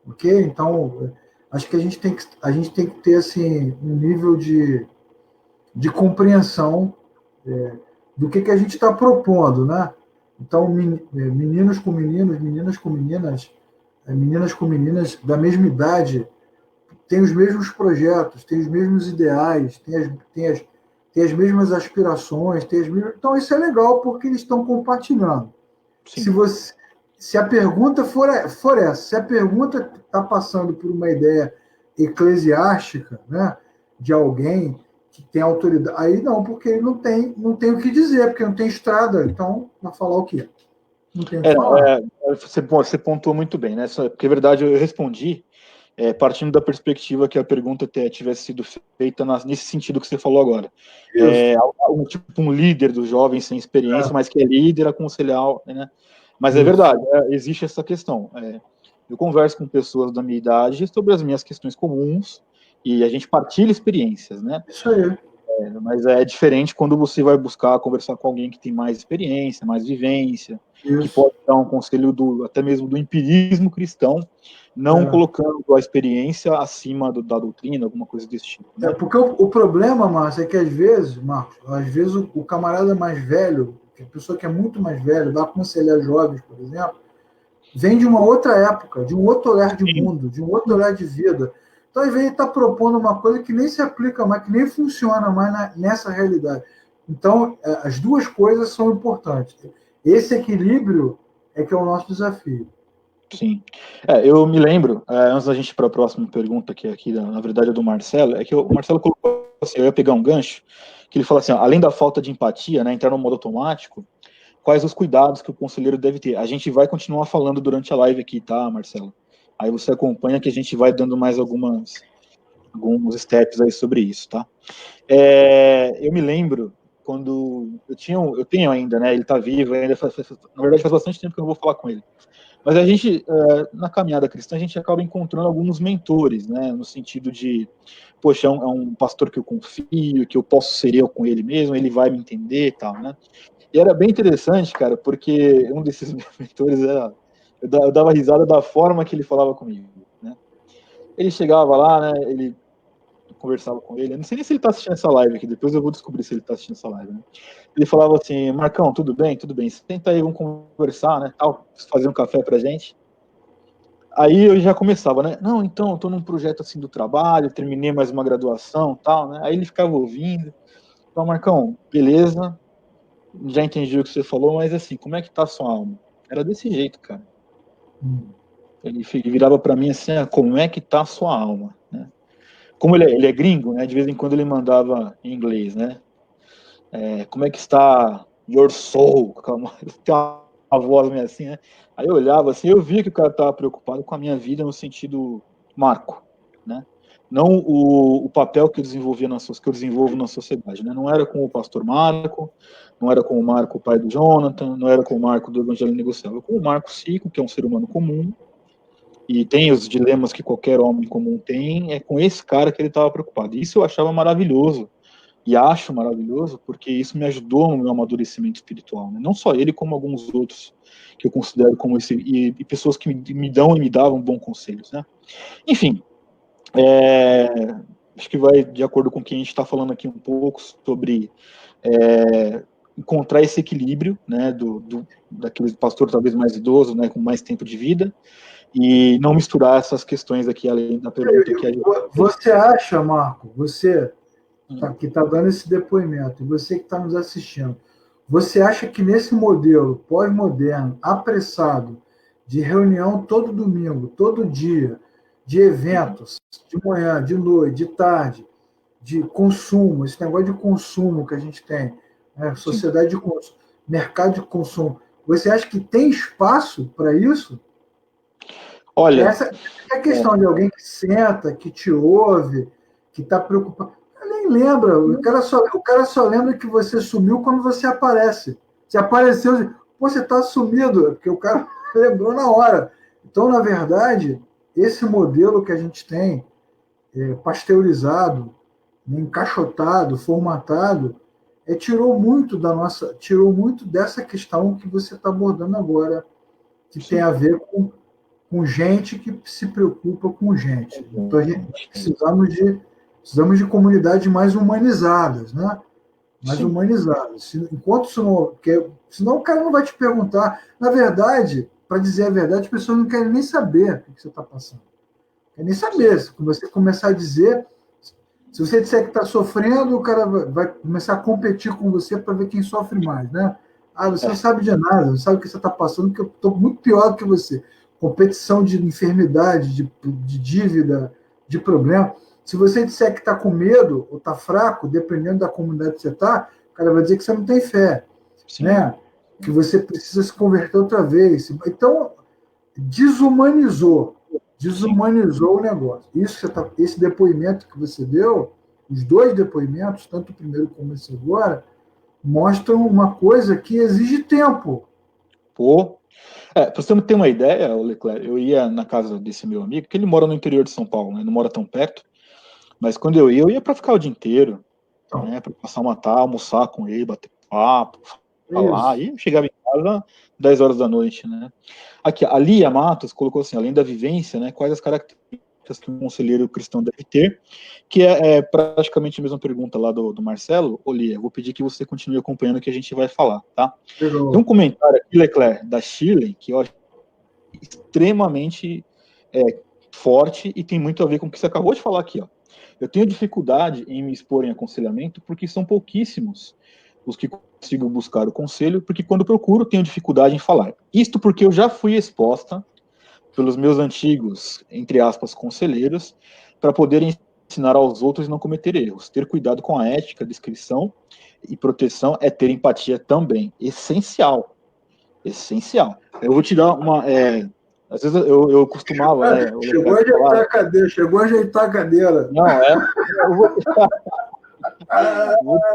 Speaker 2: ok? Então, acho que a gente tem que ter assim, um nível de compreensão do que a gente está propondo, né? Então, meninos com meninos, meninas com meninas da mesma idade, têm os mesmos projetos, têm os mesmos ideais, têm as mesmas aspirações, então isso é legal porque eles estão compartilhando. Se a pergunta for essa, se a pergunta está passando por uma ideia eclesiástica, né, de alguém que tem autoridade, aí não, porque ele não tem o que dizer, porque não tem estrada, então vai falar o quê? Não tem o que falar.
Speaker 1: Você pontuou muito bem, né? Porque, na verdade, eu respondi partindo da perspectiva que a pergunta tivesse sido feita nesse sentido que você falou agora. Um líder dos jovens sem experiência, mas que é líder, aconselhar, né? Mas é verdade, existe essa questão. Eu converso com pessoas da minha idade sobre as minhas questões comuns e a gente partilha experiências, né?
Speaker 2: Isso aí.
Speaker 1: Mas é diferente quando você vai buscar conversar com alguém que tem mais experiência, mais vivência, que pode dar um conselho até mesmo do empirismo cristão, não colocando a experiência acima da doutrina, alguma coisa desse tipo. Né?
Speaker 2: Porque o problema, Márcio, é que às vezes o camarada mais velho, a pessoa que é muito mais velho, vai aconselhar jovens, por exemplo, vem de uma outra época, de um outro olhar de mundo, de um outro olhar de vida. Então, às vezes, ele está propondo uma coisa que nem se aplica mais, que nem funciona mais nessa realidade. Então, as duas coisas são importantes. Esse equilíbrio é que é o nosso desafio.
Speaker 1: Sim. Eu me lembro, antes da gente ir para a próxima pergunta, que aqui, na verdade, é do Marcelo, é que o Marcelo colocou assim, eu ia pegar um gancho, que ele fala assim, além da falta de empatia, né, entrar no modo automático, quais os cuidados que o conselheiro deve ter? A gente vai continuar falando durante a live aqui, tá, Marcelo? Aí você acompanha que a gente vai dando mais algumas alguns steps aí sobre isso, tá? Eu me lembro quando eu tenho ainda, né? Ele está vivo ainda, na verdade faz bastante tempo que eu não vou falar com ele. Mas a gente, na caminhada cristã, a gente acaba encontrando alguns mentores, né? No sentido de, poxa, é um pastor que eu confio, que eu posso ser eu com ele mesmo, ele vai me entender e tal, né? E era bem interessante, cara, porque um desses mentores era. Eu dava risada da forma que ele falava comigo, né? Ele chegava lá, né? Ele conversava com ele. Eu não sei nem se ele tá assistindo essa live aqui, depois eu vou descobrir se ele tá assistindo essa live, né? Ele falava assim: Marcão, tudo bem? Tudo bem. Senta aí, vamos conversar, né? Tal, fazer um café pra gente. Aí eu já começava, né? Não, então, eu tô num projeto assim do trabalho, terminei mais uma graduação tal, né? Aí ele ficava ouvindo. Então, Marcão, beleza, já entendi o que você falou, mas assim, como é que tá a sua alma? Era desse jeito, cara. Ele virava para mim assim, como é que tá a sua alma, né? Como ele é gringo, né? De vez em quando ele mandava em inglês, né? Como é que está your soul? Tem uma voz meio assim, né? Aí eu olhava assim, eu via que o cara estava preocupado com a minha vida no sentido Marco, né? Não o papel que eu desenvolvia que eu desenvolvo na sociedade, né? Não era com o pastor Marco, não era com o Marco, pai do Jonathan, não era com o Marco do Evangelho Negociável, com o Marco Sico, que é um ser humano comum, e tem os dilemas que qualquer homem comum tem, é com esse cara que ele estava preocupado. Isso eu achava maravilhoso, e acho maravilhoso, porque isso me ajudou no meu amadurecimento espiritual, né? Não só ele, como alguns outros que eu considero como esse, e pessoas que me dão e me davam bons conselhos, né? Enfim, acho que vai de acordo com o que a gente está falando aqui um pouco sobre encontrar esse equilíbrio, né, daquele pastor talvez mais idoso, né, com mais tempo de vida, e não misturar essas questões aqui, além da pergunta que a gente...
Speaker 2: Você acha, Marco, você que está dando esse depoimento, e você que está nos assistindo, você acha que nesse modelo pós-moderno, apressado, de reunião todo domingo, todo dia, de eventos, de manhã, de noite, de tarde, de consumo, esse negócio de consumo que a gente tem, né? Sociedade de consumo, mercado de consumo, você acha que tem espaço para isso?
Speaker 1: Olha,
Speaker 2: essa é a questão de alguém que senta, que te ouve, que está preocupado. Eu nem lembra, o cara só lembra que você sumiu quando você aparece. Você apareceu, pô, você está sumido, porque o cara lembrou na hora. Então, na verdade, esse modelo que a gente tem, pasteurizado, encaixotado, formatado, tirou muito dessa questão que você está abordando agora, que tem a ver com gente que se preocupa com gente. Então, precisamos de comunidades mais humanizadas, né? Mais
Speaker 1: sim.
Speaker 2: humanizadas. Enquanto isso não... Porque, senão o cara não vai te perguntar. Na verdade, para dizer a verdade, as pessoas não querem nem saber o que você está passando. Não querem nem saber. Se você começar a dizer... Se você disser que está sofrendo, o cara vai começar a competir com você para ver quem sofre mais, né? Ah, você não sabe de nada, não sabe o que você está passando, porque eu estou muito pior do que você. Competição de enfermidade, de dívida, de problema. Se você disser que está com medo ou está fraco, dependendo da comunidade que você está, o cara vai dizer que você não tem fé, né? Que você precisa se converter outra vez. Então, desumanizou o negócio. Esse depoimento que você deu, os dois depoimentos, tanto o primeiro como esse agora, mostram uma coisa que exige tempo.
Speaker 1: Pô, para você ter uma ideia, Leclerc, eu ia na casa desse meu amigo, que ele mora no interior de São Paulo, né? Não mora tão perto, mas quando eu ia para ficar o dia inteiro, né? Para passar uma tarde, almoçar com ele, bater papo, falar, e eu chegava em casa 10 horas da noite, né? Aqui, a Lia Matos colocou assim, além da vivência, né? Quais as características que um conselheiro cristão deve ter, que é praticamente a mesma pergunta lá do Marcelo. Ô, Lia, eu vou pedir que você continue acompanhando o que a gente vai falar, tá?
Speaker 2: Legal.
Speaker 1: Tem um comentário aqui, Leclerc, da Shirley, que eu acho extremamente forte e tem muito a ver com o que você acabou de falar aqui, ó. Eu tenho dificuldade em me expor em aconselhamento porque são pouquíssimos os que consigo buscar o conselho, porque quando procuro tenho dificuldade em falar. Isto porque eu já fui exposta pelos meus antigos, entre aspas, conselheiros, para poderem ensinar aos outros e não cometer erros. Ter cuidado com a ética, descrição e proteção é ter empatia também. Essencial. Essencial. Eu vou te dar Às vezes eu costumava, né?
Speaker 2: Chegou a ajeitar a cadeira.
Speaker 1: Não, eu vou te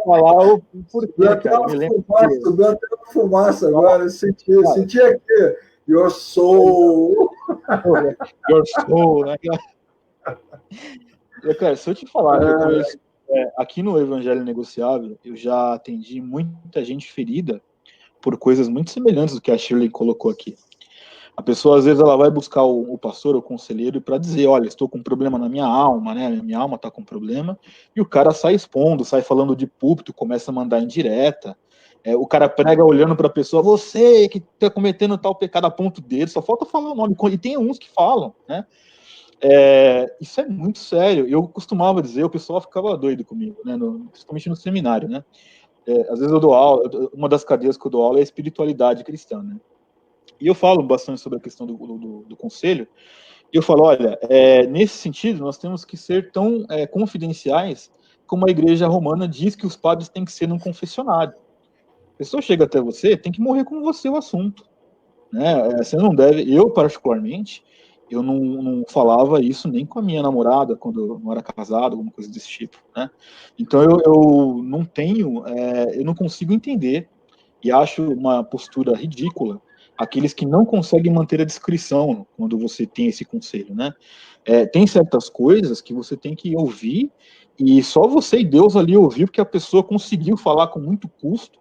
Speaker 1: falar o porquê, cara. Me lembro
Speaker 2: subiu até uma fumaça agora. Eu senti aqui. Your soul.
Speaker 1: Your soul, né? Cara, se eu te falar que eu conheço, aqui no Evangelho Negociável, eu já atendi muita gente ferida por coisas muito semelhantes do que a Shirley colocou aqui. A pessoa, às vezes, ela vai buscar o pastor, o conselheiro, para dizer, olha, estou com um problema na minha alma, né? Minha alma está com problema, e o cara sai expondo, sai falando de púlpito, começa a mandar indireta. O cara prega olhando para a pessoa, você que está cometendo tal pecado, aponta o dedo, só falta falar o nome. E tem uns que falam, né? Isso é muito sério. Eu costumava dizer, o pessoal ficava doido comigo, né? Principalmente no seminário, né? Às vezes eu dou aula, uma das cadeias que eu dou aula é a espiritualidade cristã, né? E eu falo bastante sobre a questão do conselho, e eu falo, olha, nesse sentido, nós temos que ser tão confidenciais como a igreja romana diz que os padres têm que ser num confessionário. A pessoa chega até você, tem que morrer com você o assunto. Né? Você não deve, eu particularmente, eu não falava isso nem com a minha namorada, quando eu não era casado, alguma coisa desse tipo. Né? Então eu não tenho, eu não consigo entender, e acho uma postura ridícula, aqueles que não conseguem manter a discrição quando você tem esse conselho, né? Tem certas coisas que você tem que ouvir, e só você e Deus ali ouvir, porque a pessoa conseguiu falar com muito custo.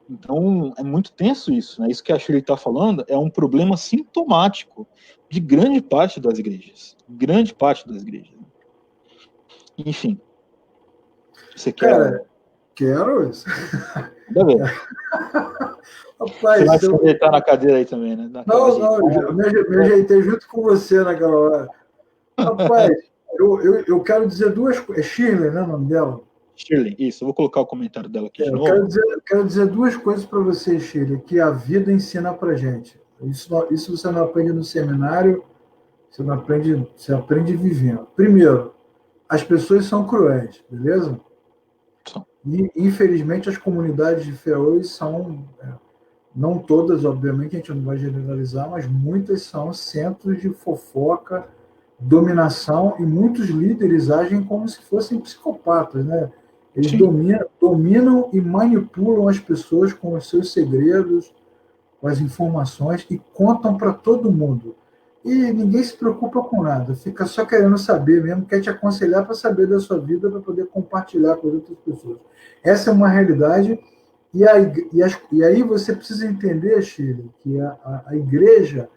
Speaker 1: Então, é muito tenso isso, né? Isso que a Shirley está falando é um problema sintomático de grande parte das igrejas. Grande parte das igrejas. Enfim. Você quer...
Speaker 2: Cara, quero isso.
Speaker 1: Rapaz, você vai se ajeitar na cadeira aí também, né?
Speaker 2: Eu me ajeitei junto com você naquela hora. Rapaz, eu quero dizer duas coisas. É Shirley, né, o nome dela?
Speaker 1: Shirley, isso. Eu vou colocar o comentário dela aqui de novo.
Speaker 2: Eu quero dizer duas coisas para você, Shirley, que a vida ensina para gente. Isso você não aprende no seminário, você aprende vivendo. Primeiro, as pessoas são cruéis, beleza? E, infelizmente, as comunidades de fé hoje são, não todas, obviamente, a gente não vai generalizar, mas muitas são centros de fofoca, dominação, e muitos líderes agem como se fossem psicopatas, né? Eles dominam e manipulam as pessoas com os seus segredos, com as informações, e contam para todo mundo. E ninguém se preocupa com nada, fica só querendo saber mesmo, quer te aconselhar para saber da sua vida, para poder compartilhar com as outras pessoas. Essa é uma realidade, e aí você precisa entender, Shirley, que a igreja,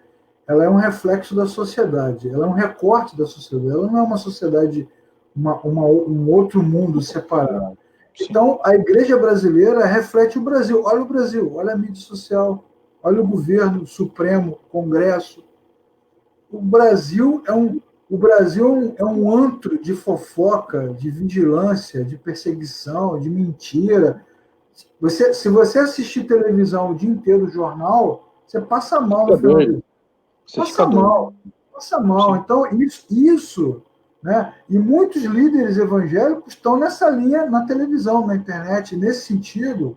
Speaker 2: ela é um reflexo da sociedade, ela é um recorte da sociedade, ela não é uma sociedade, um outro mundo separado. Então, a igreja brasileira reflete o Brasil. Olha o Brasil, olha a mídia social, olha o governo, o Supremo, o Congresso. O Brasil é um antro de fofoca, de vigilância, de perseguição, de mentira. Se você assistir televisão o dia inteiro, o jornal, você passa mal no final do dia. Passa mal. Sim. Então, isso, né? E muitos líderes evangélicos estão nessa linha na televisão, na internet. Nesse sentido,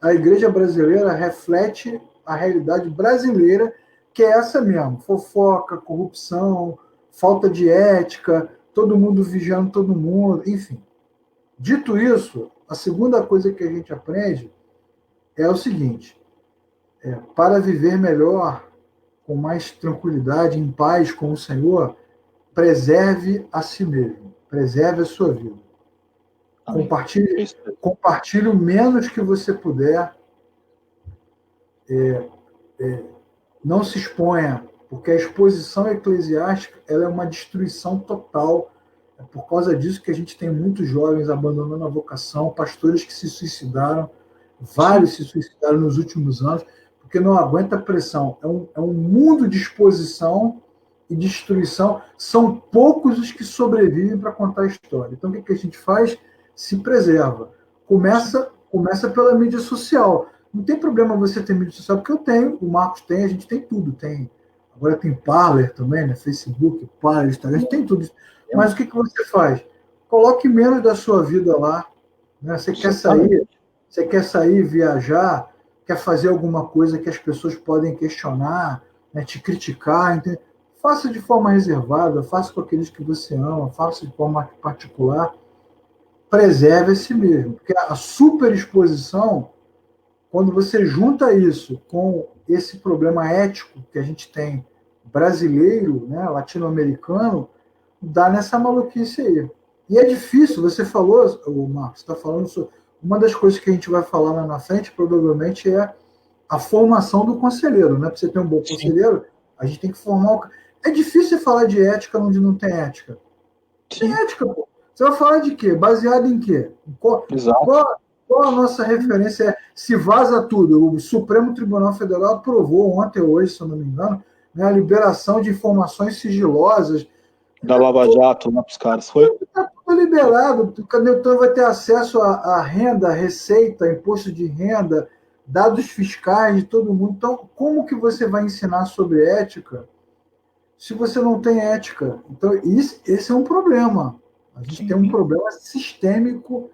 Speaker 2: a igreja brasileira reflete a realidade brasileira, que é essa mesmo: fofoca, corrupção, falta de ética, todo mundo vigiando todo mundo, enfim. Dito isso, a segunda coisa que a gente aprende é o seguinte: para viver melhor, com mais tranquilidade, em paz com o Senhor, preserve a si mesmo, preserve a sua vida. Compartilhe o menos que você puder. Não se exponha, porque a exposição eclesiástica ela é uma destruição total. É por causa disso que a gente tem muitos jovens abandonando a vocação, pastores que se suicidaram, vários se suicidaram nos últimos anos, porque não aguenta a pressão. É um mundo de exposição e destruição. São poucos os que sobrevivem para contar a história. Então, o que a gente faz? Se preserva. Começa pela mídia social. Não tem problema você ter mídia social, porque eu tenho, o Marcos tem, a gente tem tudo. Agora tem Parler também, né? Facebook, Parler, Instagram, a gente tem tudo. Mas o que você faz? Coloque menos da sua vida lá. Né? Você quer sair, viajar, quer fazer alguma coisa que as pessoas podem questionar, né, te criticar, entende? Faça de forma reservada, faça com aqueles que você ama, faça de forma particular, preserve a si mesmo, porque a superexposição, quando você junta isso com esse problema ético que a gente tem brasileiro, né, latino-americano, dá nessa maluquice aí. E é difícil, você falou, o Marcos está falando sobre, uma das coisas que a gente vai falar lá na frente, provavelmente, é a formação do conselheiro, né? Para você ter um bom conselheiro, a gente tem que formar. É difícil falar de ética onde não tem ética. Tem ética, pô. Você vai falar de quê? Baseado em quê? Qual a nossa referência? Se vaza tudo. O Supremo Tribunal Federal aprovou ontem ou hoje, se eu não me engano, né, a liberação de informações sigilosas.
Speaker 1: Da Lava Jato, né, para os caras.
Speaker 2: Está tudo liberado. O Newton vai ter acesso a renda, receita, imposto de renda, dados fiscais de todo mundo. Então, como que você vai ensinar sobre ética se você não tem ética? Então, esse é um problema. A gente tem um problema sistêmico,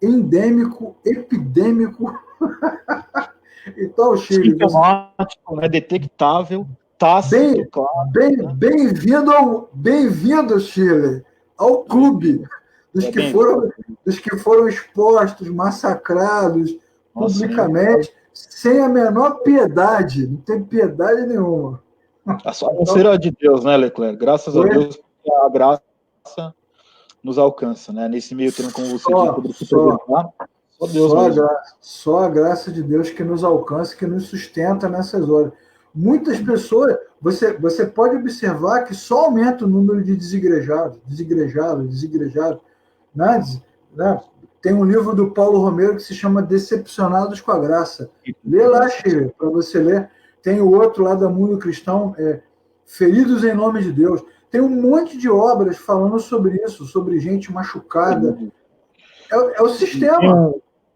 Speaker 2: endêmico, epidêmico. Então, Chile...
Speaker 1: Sintomático, né, detectável, tácito, claro.
Speaker 2: Bem-vindo, Chile, ao clube dos que foram expostos, massacrados publicamente, sem a menor piedade. Não tem piedade nenhuma.
Speaker 1: A sonzeira de Deus, né, Leclerc? Graças a Deus, a graça nos alcança, né? Nesse meio termo, como você disse,
Speaker 2: só Deus só a graça de Deus que nos alcança, que nos sustenta nessas horas. Muitas pessoas, você pode observar que só aumenta o número de desigrejados, né? Tem um livro do Paulo Romero que se chama Decepcionados com a Graça. Lê lá, Chile, para você ler. Tem o outro lá da Mundo Cristão, Feridos em Nome de Deus. Tem um monte de obras falando sobre isso, sobre gente machucada. É o sistema.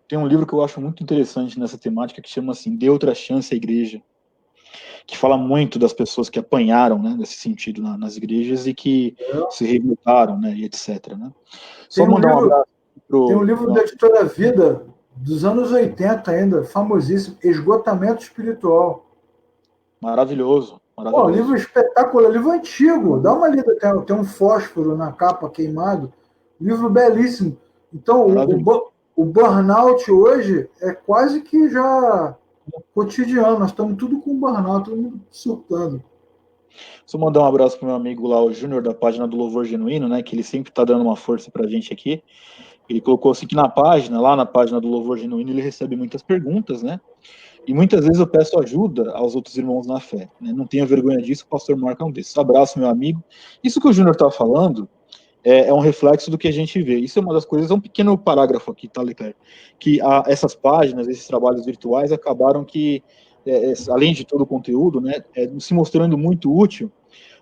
Speaker 1: Tem um livro que eu acho muito interessante nessa temática que chama assim, Dê Outra Chance à Igreja, que fala muito das pessoas que apanharam, né, nesse sentido nas igrejas e que se revoltaram, né, e etc. Né?
Speaker 2: Só mandar um abraço tem um livro da Editora Vida, dos anos 80 ainda, famosíssimo, Esgotamento Espiritual.
Speaker 1: Maravilhoso.
Speaker 2: Pô, livro espetacular, livro antigo, dá uma lida, tem um fósforo na capa queimado, livro belíssimo. Então, o burnout hoje é quase que já cotidiano, nós estamos tudo com burnout, todo mundo surtando.
Speaker 1: Só mandar um abraço para o meu amigo lá, o Júnior, da página do Louvor Genuíno, né, que ele sempre está dando uma força para a gente aqui. Ele colocou assim que lá na página do Louvor Genuíno, ele recebe muitas perguntas, né? E muitas vezes eu peço ajuda aos outros irmãos na fé. Né? Não tenha vergonha disso, o pastor Marco é um desses. Abraço, meu amigo. Isso que o Júnior está falando é um reflexo do que a gente vê. Isso é uma das coisas, é um pequeno parágrafo aqui, tá, Leclerc? Que essas páginas, esses trabalhos virtuais acabaram que, além de todo o conteúdo, né, se mostrando muito útil.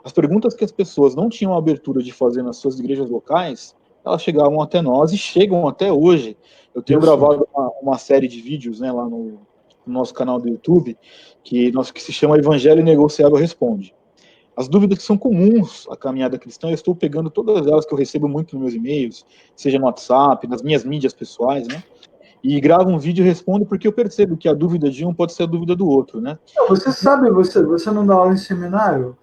Speaker 1: As perguntas que as pessoas não tinham a abertura de fazer nas suas igrejas locais, elas chegavam até nós e chegam até hoje. Eu tenho gravado uma série de vídeos, né, lá no nosso canal do YouTube, que se chama Evangelho Negociável Responde. As dúvidas que são comuns à caminhada cristã, eu estou pegando todas elas que eu recebo muito nos meus e-mails, seja no WhatsApp, nas minhas mídias pessoais, né? E gravo um vídeo e respondo porque eu percebo que a dúvida de um pode ser a dúvida do outro, né?
Speaker 2: Você sabe, você não dá aula em seminário?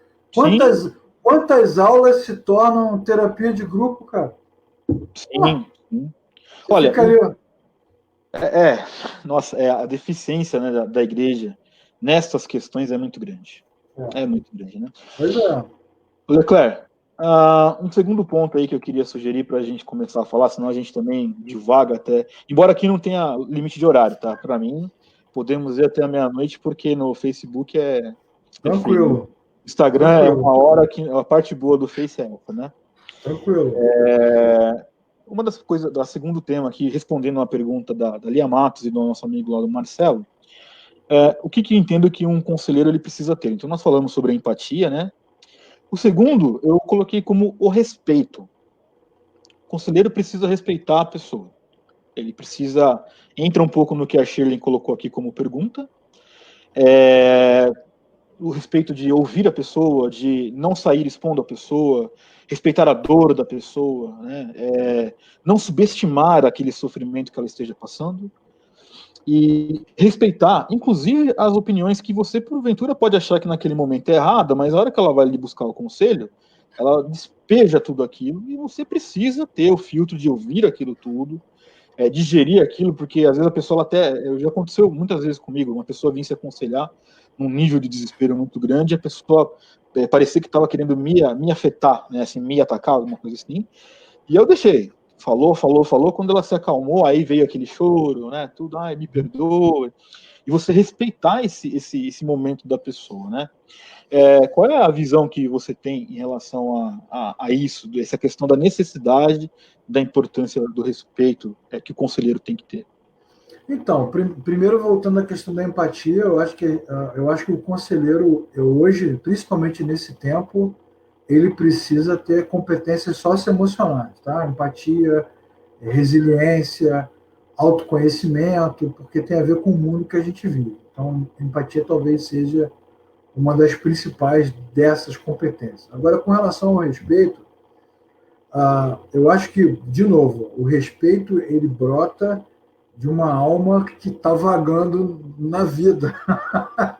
Speaker 2: Quantas aulas se tornam terapia de grupo, cara?
Speaker 1: Sim. Olha, nossa, a deficiência, né, da igreja nessas questões é muito grande. É muito grande, né?
Speaker 2: Pois é.
Speaker 1: Leclerc, um segundo ponto aí que eu queria sugerir para a gente começar a falar, senão a gente também divaga até... Embora aqui não tenha limite de horário, tá? Para mim, podemos ir até a meia-noite, porque no Facebook
Speaker 2: Tranquilo.
Speaker 1: Instagram é uma hora, que a parte boa do Face é essa, né?
Speaker 2: Tranquilo.
Speaker 1: Uma das coisas, do segundo tema aqui, respondendo uma pergunta da Lia Matos e do nosso amigo lá do Marcelo, o que eu entendo que um conselheiro ele precisa ter? Então, nós falamos sobre a empatia, né? O segundo, eu coloquei como o respeito. O conselheiro precisa respeitar a pessoa. Ele precisa... Entra um pouco no que a Shirley colocou aqui como pergunta. O respeito de ouvir a pessoa, de não sair expondo a pessoa, respeitar a dor da pessoa, né? Não subestimar aquele sofrimento que ela esteja passando. e respeitar, inclusive, as opiniões que você, porventura, pode achar que naquele momento é errada, mas a hora que ela vai lhe buscar o conselho, ela despeja tudo aquilo e você precisa ter o filtro de ouvir aquilo tudo, digerir aquilo, porque às vezes a pessoa já aconteceu muitas vezes comigo, uma pessoa vinha se aconselhar num nível de desespero muito grande, a pessoa parecia que estava querendo me afetar, né, assim, me atacar, alguma coisa assim, e eu deixei. Falou, quando ela se acalmou, aí veio aquele choro, né, tudo, ai, me perdoe, e você respeitar esse momento da pessoa, né. Qual é a visão que você tem em relação a isso, essa questão da necessidade, da importância do respeito que o conselheiro tem que ter?
Speaker 2: Então, primeiro voltando à questão da empatia, eu acho que o conselheiro, hoje, principalmente nesse tempo, ele precisa ter competências socioemocionais, tá? Empatia, resiliência, autoconhecimento, porque tem a ver com o mundo que a gente vive. Então, empatia talvez seja uma das principais dessas competências. Agora, com relação ao respeito, eu acho que, de novo, o respeito ele brota de uma alma que está vagando na vida,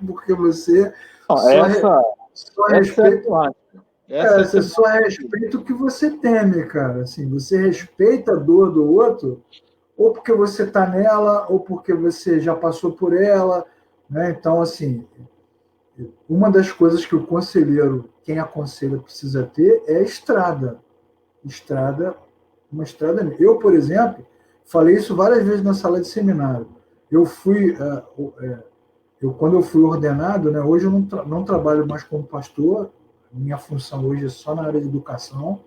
Speaker 2: porque você
Speaker 1: Não,
Speaker 2: só, só
Speaker 1: essa é a
Speaker 2: respeita.
Speaker 1: temática. Essa é a
Speaker 2: Você só
Speaker 1: temática.
Speaker 2: respeita o que você teme, cara. Assim, você respeita a dor do outro, ou porque você está nela, ou porque você já passou por ela, né? Então, assim, uma das coisas que o conselheiro, quem aconselha, precisa ter é estrada. Estrada, uma estrada. Eu, por exemplo, falei isso várias vezes na sala de seminário. Eu fui, quando eu fui ordenado, né? Hoje eu não trabalho mais como pastor. Minha função hoje é só na área de educação.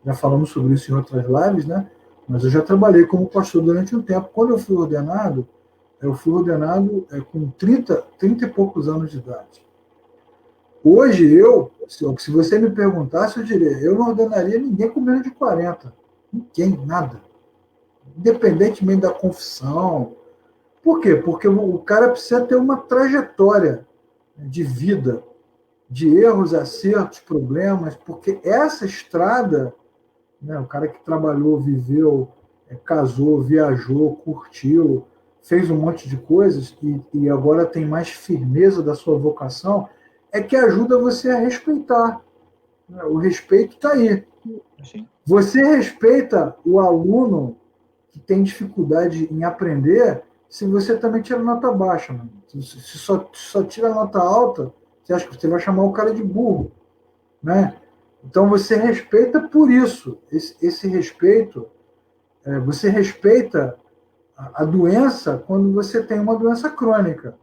Speaker 2: Já falamos sobre isso em outras lives, né? Mas eu já trabalhei como pastor durante um tempo. Quando eu fui ordenado com 30 e poucos anos de idade. Hoje, se você me perguntasse, eu diria, eu não ordenaria ninguém com menos de 40. Ninguém, nada. Independentemente da confissão. Por quê? Porque o cara precisa ter uma trajetória de vida, de erros, acertos, problemas, porque essa estrada, né, o cara que trabalhou, viveu, casou, viajou, curtiu, fez um monte de coisas e agora tem mais firmeza da sua vocação, é que ajuda você a respeitar. O respeito está aí.
Speaker 1: Sim.
Speaker 2: Você respeita o aluno que tem dificuldade em aprender se você também tira nota baixa. Mano. Se só tira nota alta, você acha que você vai chamar o cara de burro. Né? Então você respeita por isso. Esse respeito, você respeita a doença quando você tem uma doença crônica.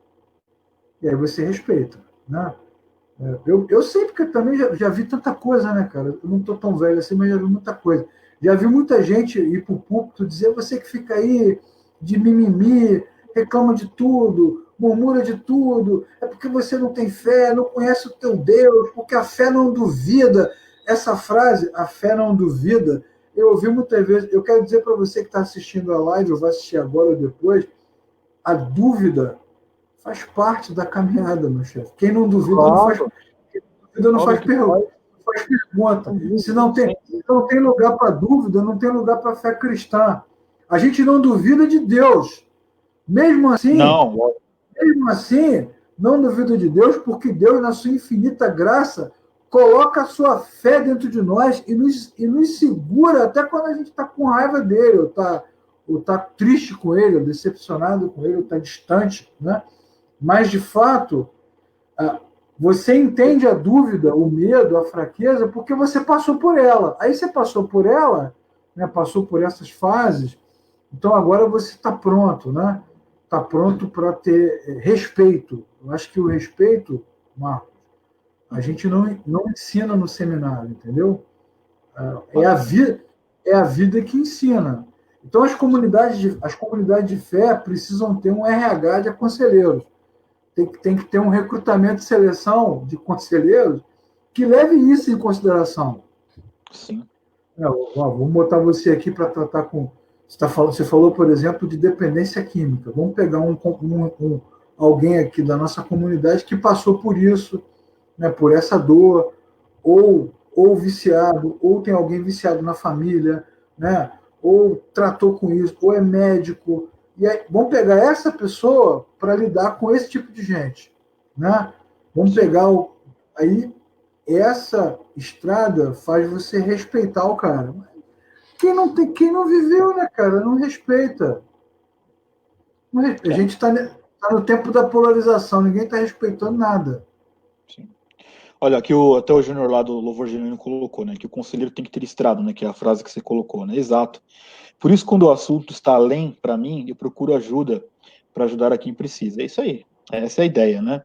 Speaker 2: E aí você respeita. Né? Eu sei, porque também já vi tanta coisa, né, cara? Eu não estou tão velho assim, mas já vi muita coisa. Já vi muita gente ir para o púlpito dizer: você que fica aí de mimimi, reclama de tudo, murmura de tudo, é porque você não tem fé, não conhece o teu Deus, porque a fé não duvida. Essa frase, a fé não duvida, eu ouvi muitas vezes. Eu quero dizer para você que está assistindo a live, ou vai assistir agora ou depois, a dúvida faz parte da caminhada, meu chefe. Quem não duvida não faz pergunta. Faz pergunta. Se não tem lugar para dúvida, não tem lugar para fé cristã. A gente não duvida de Deus. Mesmo assim, não duvida de Deus, porque Deus, na sua infinita graça, coloca a sua fé dentro de nós e nos segura até quando a gente está com raiva dele, ou tá triste com ele, ou decepcionado com ele, ou está distante, né? Mas, de fato, você entende a dúvida, o medo, a fraqueza, porque você passou por ela. Aí você passou por ela, né, passou por essas fases, então agora você está pronto, né? Está pronto para ter respeito. Eu acho que o respeito, Marcos, a gente não ensina no seminário, entendeu? É a vida que ensina. Então as comunidades de fé precisam ter um RH de conselheiros. Tem que ter um recrutamento e seleção de conselheiros que leve isso em consideração.
Speaker 1: Sim.
Speaker 2: Vamos botar você aqui para tratar com... Você falou, por exemplo, de dependência química. Vamos pegar alguém aqui da nossa comunidade que passou por isso, né, por essa dor, ou viciado, ou tem alguém viciado na família, né, ou tratou com isso, ou é médico. E aí, vamos pegar essa pessoa para lidar com esse tipo de gente, né? Vamos pegar aí essa estrada faz você respeitar o cara. Quem não viveu, né, cara, não respeita. A gente está no tempo da polarização, ninguém está respeitando nada.
Speaker 1: Sim. Olha, aqui até o Júnior lá do Louvor Genuíno colocou, né? Que o conselheiro tem que ter estrado, né? Que é a frase que você colocou, né? Exato. Por isso, quando o assunto está além, para mim, eu procuro ajuda para ajudar a quem precisa. É isso aí. Essa é a ideia, né?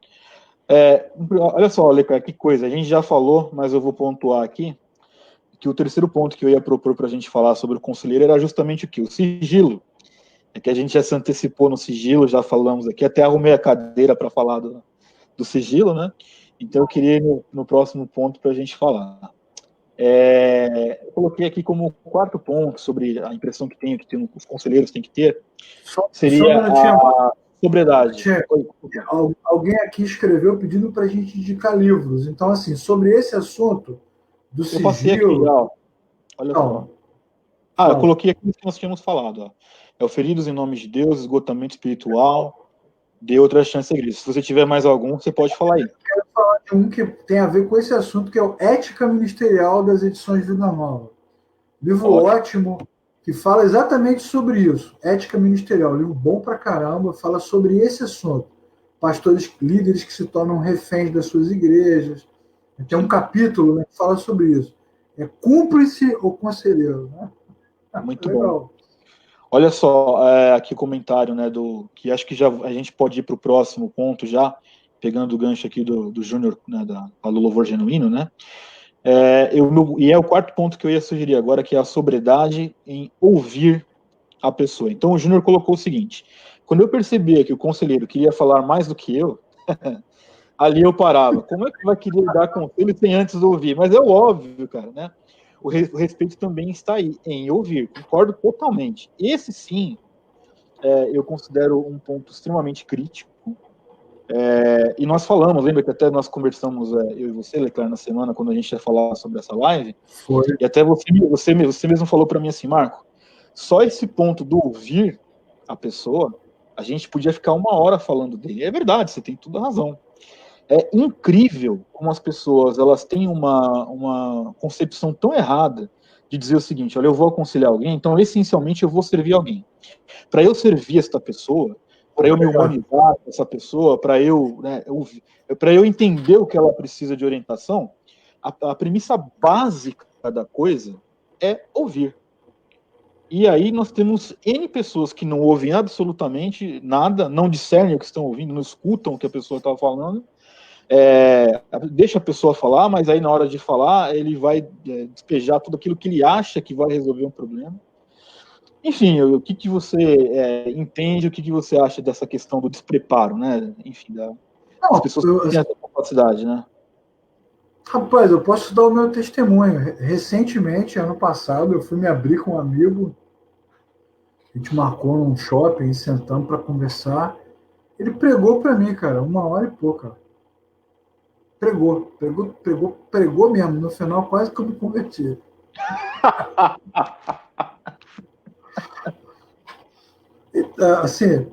Speaker 1: Olha só, Leca, que coisa. A gente já falou, mas eu vou pontuar aqui que o terceiro ponto que eu ia propor para a gente falar sobre o conselheiro era justamente o que? O sigilo. É que a gente já se antecipou no sigilo, já falamos aqui, até arrumei a cadeira para falar do sigilo, né? Então eu queria ir no próximo ponto para a gente falar. Eu coloquei aqui como quarto ponto sobre a impressão que os conselheiros têm que ter, seria a sobriedade.
Speaker 2: Alguém aqui escreveu pedindo para a gente indicar livros. Então, assim, sobre esse assunto do sigilo...
Speaker 1: Eu passei aqui já, olha só. Eu coloquei aqui o que nós tínhamos falado. Ó. É o Feridos em Nome de Deus, Esgotamento Espiritual, Dê Outra Chance à Igreja. Se você tiver mais algum, você pode falar aí.
Speaker 2: Eu quero falar de um que tem a ver com esse assunto, que é o Ética Ministerial das Edições Vida Nova. Livro ótimo, que fala exatamente sobre isso. Ética Ministerial, livro bom pra caramba, fala sobre esse assunto. Pastores, líderes que se tornam reféns das suas igrejas. Tem um capítulo, né, que fala sobre isso. É cúmplice ou conselheiro, né?
Speaker 1: Muito legal. Bom. Olha só, aqui o comentário, né, que acho que já a gente pode ir para o próximo ponto já, pegando o gancho aqui do Júnior, né, do Louvor Genuíno, né? E é o quarto ponto que eu ia sugerir agora, que é a sobriedade em ouvir a pessoa. Então o Júnior colocou o seguinte: quando eu percebia que o conselheiro queria falar mais do que eu, ali eu parava. Como é que vai querer dar conselho sem antes ouvir? Mas é óbvio, cara, né? O respeito também está aí, em ouvir. Concordo totalmente. Esse, sim, eu considero um ponto extremamente crítico. E nós falamos, lembra que até nós conversamos, eu e você, Leclerc, na semana, quando a gente ia falar sobre essa live?
Speaker 2: Foi.
Speaker 1: E até você mesmo falou para mim assim, Marco, só esse ponto do ouvir a pessoa, a gente podia ficar 1 hora falando dele. É verdade, você tem toda a razão. É incrível como as pessoas elas têm uma concepção tão errada de dizer o seguinte: olha, eu vou aconselhar alguém, então essencialmente eu vou servir alguém. Para eu servir esta pessoa, para eu me humanizar com essa pessoa, para eu entender o que ela precisa de orientação, a premissa básica da coisa é ouvir. E aí nós temos N pessoas que não ouvem absolutamente nada, não discernem o que estão ouvindo, não escutam o que a pessoa está falando, deixa a pessoa falar, mas aí na hora de falar ele vai despejar tudo aquilo que ele acha que vai resolver um problema. Enfim, o que você entende, o que você acha dessa questão do despreparo, né? Enfim, das pessoas que têm essa capacidade, né?
Speaker 2: Rapaz, eu posso dar o meu testemunho. Recentemente, ano passado, eu fui me abrir com um amigo, a gente marcou num shopping, sentamos para conversar. Ele pregou para mim, cara, 1 hora e pouca. Pregou mesmo. No final, quase que eu me converti. Assim,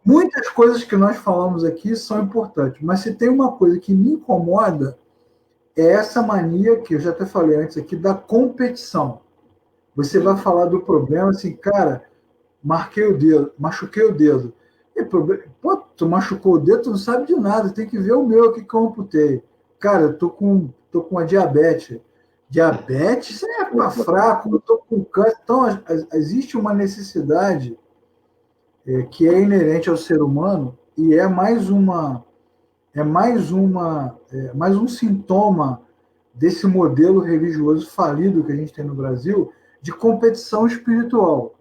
Speaker 2: muitas coisas que nós falamos aqui são importantes, mas se tem uma coisa que me incomoda, é essa mania, que eu já até falei antes aqui, da competição. Você vai falar do problema assim, cara, machuquei o dedo. Pô, tu machucou o dedo, tu não sabe de nada, tem que ver o meu aqui que eu amputei. Cara, eu tô com uma diabetes. Diabetes é fraco, eu tô com câncer. Então, existe uma necessidade que é inerente ao ser humano e mais um sintoma desse modelo religioso falido que a gente tem no Brasil de competição espiritual.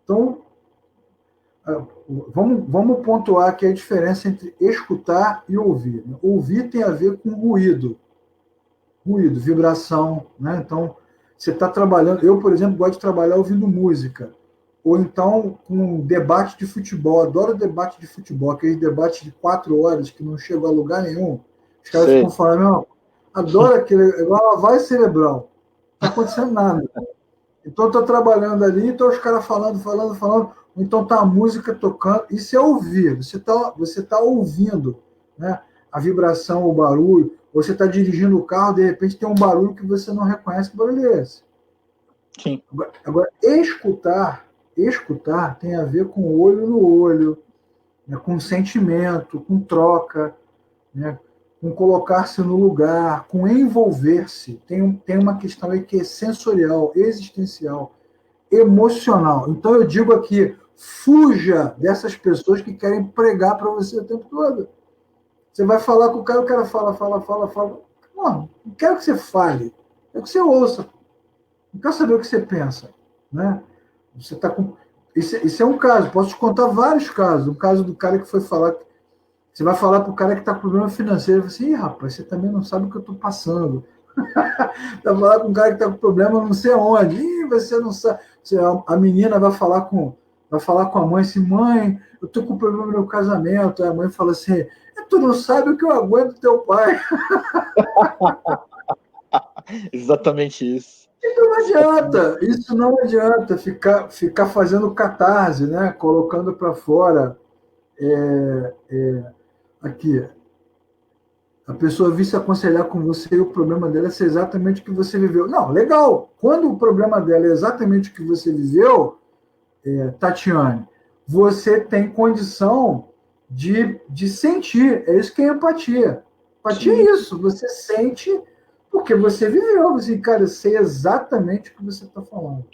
Speaker 2: Então, vamos pontuar aqui a diferença entre escutar e ouvir. Ouvir tem a ver com ruído, vibração, né? Então, você está trabalhando... Eu, por exemplo, gosto de trabalhar ouvindo música. Ou então, com debate de futebol. Adoro debate de futebol, aquele debate de 4 horas que não chegou a lugar nenhum. Os caras ficam falando, adoro aquele... igual lavagem cerebral. Não está acontecendo nada. Então está trabalhando ali, então os caras falando, então está a música tocando. Isso é ouvir, você tá ouvindo, né? A vibração, o barulho. Você está dirigindo o carro, de repente tem um barulho que você não reconhece, que barulho é esse?
Speaker 1: Sim.
Speaker 2: Agora, escutar tem a ver com olho no olho, né? Com sentimento, com troca, né? Com colocar-se no lugar, com envolver-se. Tem uma questão aí que é sensorial, existencial, emocional. Então eu digo aqui, fuja dessas pessoas que querem pregar para você o tempo todo. Você vai falar com o cara fala. Não quero que você fale, quero que você ouça. Não quero saber o que você pensa. Né? Você tá com... Isso é um caso, posso te contar vários casos. O caso do cara que foi falar. Você vai falar para o cara que está com problema financeiro, você fala assim, rapaz, você também não sabe o que eu estou passando. Vai falar com um cara que está com problema não sei onde. Ih, você não sabe. A menina vai falar com a mãe assim, mãe, eu estou com problema no meu casamento. Aí a mãe fala assim, tu não sabe o que eu aguento do teu pai.
Speaker 1: Exatamente isso.
Speaker 2: Isso não adianta ficar fazendo catarse, né? Colocando para fora. Aqui, a pessoa vir se aconselhar com você e o problema dela é ser exatamente o que você viveu. Não, legal. Quando o problema dela é exatamente o que você viveu, Tatiane, você tem condição de sentir. É isso que é empatia. Empatia é isso. Você sente porque você viveu. Você, cara, eu sei exatamente o que você está falando.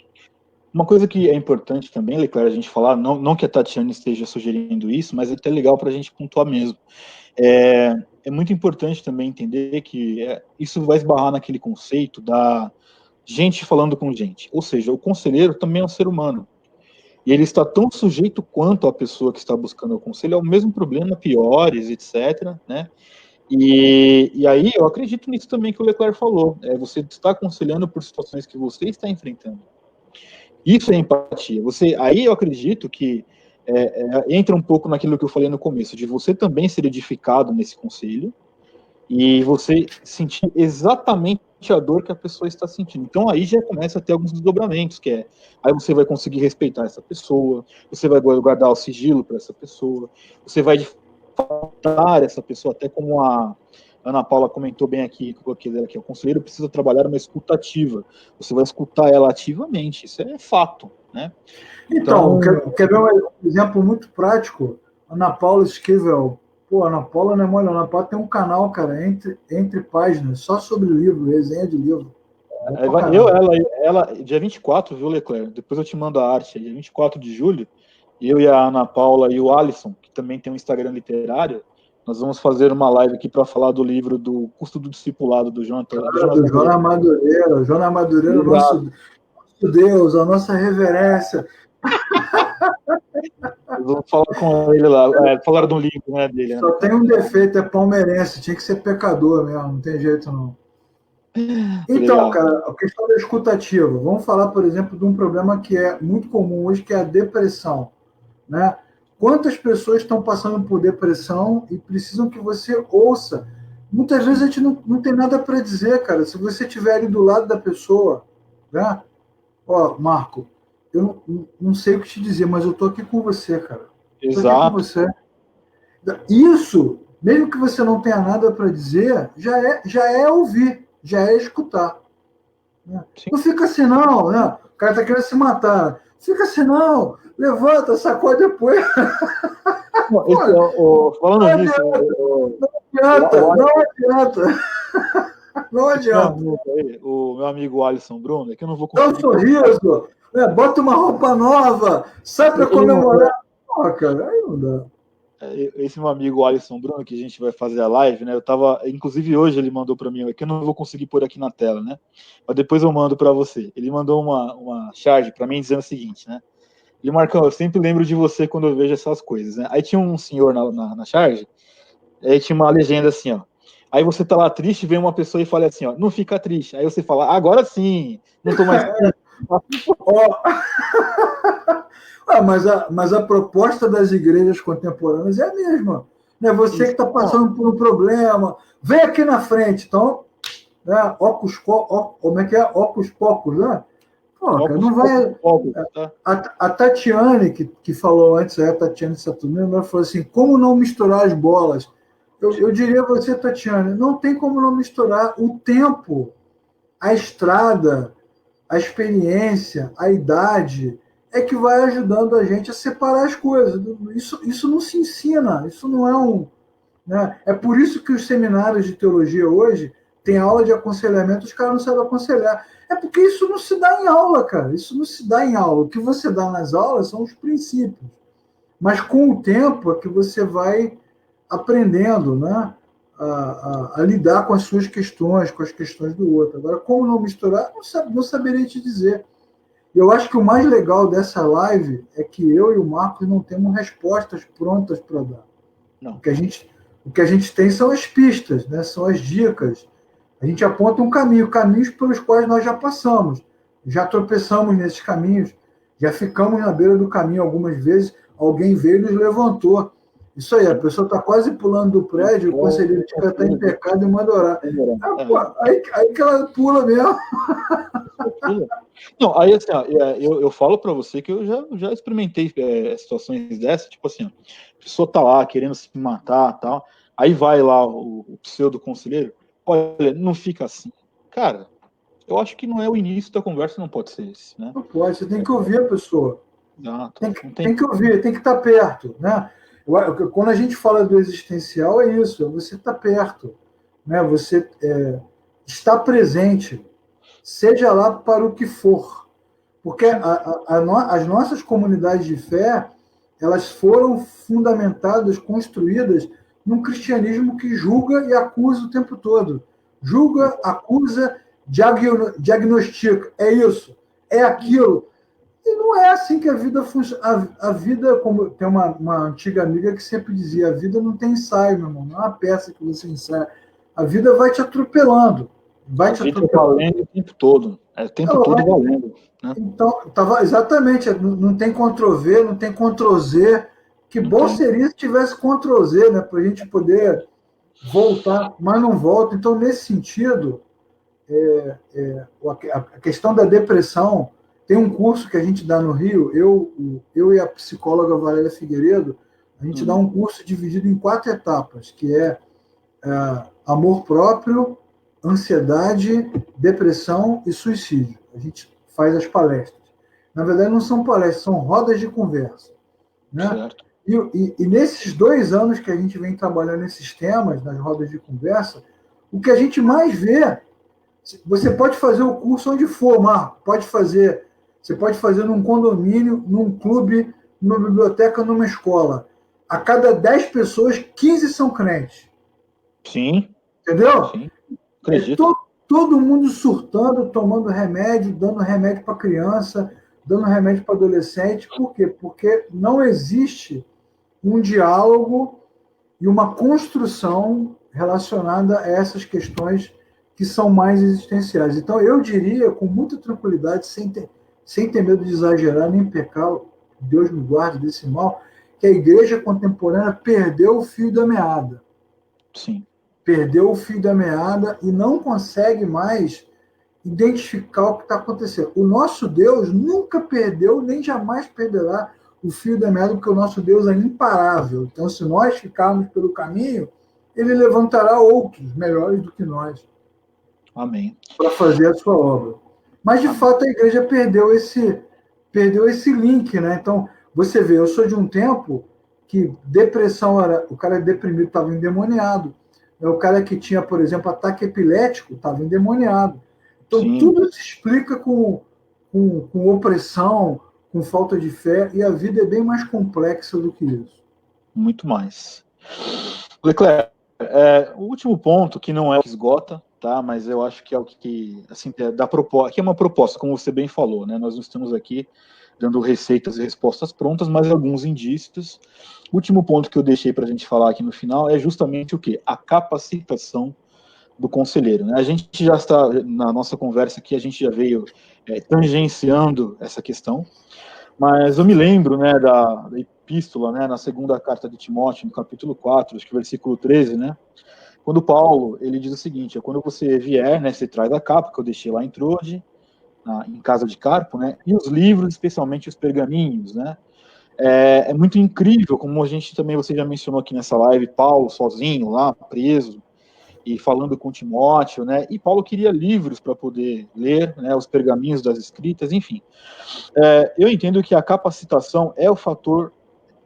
Speaker 1: Uma coisa que é importante também, Leclerc, a gente falar, não que a Tatiane esteja sugerindo isso, mas é até legal para a gente pontuar mesmo. É muito importante também entender que isso vai esbarrar naquele conceito da gente falando com gente. Ou seja, o conselheiro também é um ser humano. E ele está tão sujeito quanto a pessoa que está buscando o conselho ao mesmo problema, piores, etc., né? E aí eu acredito nisso também que o Leclerc falou. Você está aconselhando por situações que você está enfrentando. Isso é empatia. Aí eu acredito que entra um pouco naquilo que eu falei no começo, de você também ser edificado nesse conselho e você sentir exatamente a dor que a pessoa está sentindo. Então aí já começa a ter alguns desdobramentos, aí você vai conseguir respeitar essa pessoa, você vai guardar o sigilo para essa pessoa, você vai tratar essa pessoa até como a Ana Paula comentou bem aqui, que eu coloquei dela aqui, o conselheiro precisa trabalhar uma escuta ativa. Você vai escutar ela ativamente, isso é fato, né?
Speaker 2: Então, quer ver um exemplo muito prático? Ana Paula Esquivel. Pô, Ana Paula não é mole, Ana Paula tem um canal, cara, entre páginas, só sobre livro, resenha de livro.
Speaker 1: Ela, dia 24, viu, Leclerc? Depois eu te mando a arte, dia 24 de julho, eu e a Ana Paula e o Alisson, que também tem um Instagram literário, nós vamos fazer uma live aqui para falar do livro do Custo do Discipulado, do Jonas
Speaker 2: Madureira. Jonas Madureira, nosso Deus, a nossa reverência.
Speaker 1: Eu vou falar com ele lá, falar do livro, né, dele.
Speaker 2: Só tem um defeito, é palmeirense, tinha que ser pecador mesmo, não tem jeito não. Então, cara, a questão da escutativa. Vamos falar, por exemplo, de um problema que é muito comum hoje, que é a depressão, né? Quantas pessoas estão passando por depressão e precisam que você ouça? Muitas vezes a gente não tem nada para dizer, cara. Se você estiver ali do lado da pessoa, né? Ó, Marco, eu não sei o que te dizer, mas eu tô aqui com você, cara.
Speaker 1: Exato.
Speaker 2: Tô aqui com você. Isso, mesmo que você não tenha nada para dizer, já é ouvir, já é escutar. Né? Não fica assim, não, né? O cara tá querendo se matar. Fica assim, não. Levanta, sacode a poeira.
Speaker 1: Falando nisso...
Speaker 2: Não adianta.
Speaker 1: O meu amigo Alisson Bruno, que eu não vou conseguir...
Speaker 2: Dá um sorriso, né? Bota uma roupa nova, sai para comemorar. Porra, cara, aí não dá.
Speaker 1: Esse meu amigo Alisson Bruno, que a gente vai fazer a live, né? Inclusive hoje ele mandou para mim, que eu não vou conseguir pôr aqui na tela, né? Mas depois eu mando para você. Ele mandou uma charge para mim dizendo o seguinte, né? Ele, Marcão, eu sempre lembro de você quando eu vejo essas coisas, né? Aí tinha um senhor na charge, aí tinha uma legenda assim, ó. Aí você tá lá triste, vem uma pessoa e fala assim, ó, não fica triste. Aí você fala, agora sim, não tô mais triste.
Speaker 2: Mas a proposta das igrejas contemporâneas é a mesma. Né? Você que está passando por um problema, vem aqui na frente. Então, né? Como é que é? Ocus pocos, né? Pô, cara, não vai. A Tatiane, que falou antes, a Tatiane Saturnino, ela falou assim: como não misturar as bolas? Eu diria a você, Tatiane, não tem como não misturar o tempo, a estrada, a experiência, a idade, é que vai ajudando a gente a separar as coisas. Isso não se ensina, isso não é um. Né? É por isso que os seminários de teologia hoje tem aula de aconselhamento, os caras não sabem aconselhar. É porque isso não se dá em aula, cara. Isso não se dá em aula. O que você dá nas aulas são os princípios. Mas com o tempo é que você vai aprendendo, né? A lidar com as suas questões, com as questões do outro. Agora, como não misturar, não saberia te dizer. Eu acho que o mais legal dessa live é que eu e o Marcos não temos respostas prontas para dar. Não. O que a gente tem são as pistas, né? São as dicas. A gente aponta um caminho, caminhos pelos quais nós já passamos, já tropeçamos nesses caminhos, já ficamos na beira do caminho algumas vezes, alguém veio e nos levantou. Isso aí, a pessoa está quase pulando do prédio, o conselheiro está em pecado e manda orar. Aí que ela pula mesmo.
Speaker 1: Não, aí assim, ó, eu falo para você que eu já experimentei situações dessas, tipo assim, ó, a pessoa tá lá querendo se matar, tal, aí vai lá o pseudo conselheiro, olha, não fica assim. Cara, eu acho que não é o início da conversa, não pode ser esse, né?
Speaker 2: Não pode, você tem que ouvir a pessoa.
Speaker 1: Exato.
Speaker 2: Tem que ouvir, tem que estar perto, né? Quando a gente fala do existencial, é isso, é você estar perto, né? Você está presente, seja lá para o que for. Porque as nossas comunidades de fé, elas foram fundamentadas, construídas num cristianismo que julga e acusa o tempo todo. Julga, acusa, diagnostica. É isso, é aquilo. E não é assim que a vida funciona. A vida, como tem uma antiga amiga que sempre dizia, a vida não tem ensaio, meu irmão, não é uma peça que você ensaia. A vida vai te atropelando. Vai te atropelando.
Speaker 1: Valendo o tempo todo. É o tempo todo valendo. Né?
Speaker 2: Então, exatamente, não tem Ctrl-V, não tem Ctrl-Z. Que bom seria se tivesse Ctrl-Z, né, para a gente poder voltar, mas não volta. Então, nesse sentido, a questão da depressão, tem um curso que a gente dá no Rio, eu e a psicóloga Valéria Figueiredo, a gente dá um curso dividido em 4 etapas, que é amor próprio, ansiedade, depressão e suicídio. A gente faz as palestras. Na verdade, não são palestras, são rodas de conversa. Né? E nesses 2 anos que a gente vem trabalhando esses temas, nas rodas de conversa, o que a gente mais vê, você pode fazer o curso onde for, Marco, você pode fazer num condomínio, num clube, numa biblioteca, numa escola. A cada 10 pessoas, 15 são crentes.
Speaker 1: Sim.
Speaker 2: Entendeu?
Speaker 1: Sim. Acredito.
Speaker 2: Todo mundo surtando, tomando remédio, dando remédio para criança, dando remédio para adolescente. Por quê? Porque não existe um diálogo e uma construção relacionada a essas questões que são mais existenciais. Então, eu diria, com muita tranquilidade, sem ter medo de exagerar nem pecar, Deus me guarde desse mal, que a igreja contemporânea perdeu o fio da meada.
Speaker 1: Sim.
Speaker 2: Perdeu o fio da meada e não consegue mais identificar o que está acontecendo. O nosso Deus nunca perdeu, nem jamais perderá o fio da meada, porque o nosso Deus é imparável. Então, se nós ficarmos pelo caminho, ele levantará outros melhores do que nós.
Speaker 1: Amém.
Speaker 2: Para fazer a sua obra. Mas, de fato, a igreja perdeu esse link, né? Então, você vê, eu sou de um tempo que depressão era... O cara deprimido estava endemoniado. O cara que tinha, por exemplo, ataque epilético estava endemoniado. Então, sim, tudo se explica com opressão, com falta de fé, e a vida é bem mais complexa do que isso.
Speaker 1: Muito mais. Leclerc, o último ponto, que não é o que esgota, tá? Mas eu acho que é o que, assim, da proposta, que é uma proposta, como você bem falou, né? Nós não estamos aqui dando receitas e respostas prontas, mas alguns indícios. O último ponto que eu deixei para a gente falar aqui no final é justamente o quê? A capacitação do conselheiro. Né? A gente já está, na nossa conversa aqui, a gente já veio tangenciando essa questão, mas eu me lembro, né, da epístola, né, na segunda carta de Timóteo, no capítulo 4, acho que versículo 13, né, quando Paulo, ele diz o seguinte, quando você vier, né, você traz a capa, que eu deixei lá em Troade, em casa de Carpo, né? E os livros, especialmente os pergaminhos, né? É muito incrível, como a gente também, você já mencionou aqui nessa live, Paulo sozinho lá, preso, e falando com Timóteo, né? E Paulo queria livros para poder ler, né? Os pergaminhos das escritas, enfim. Eu entendo que a capacitação é o fator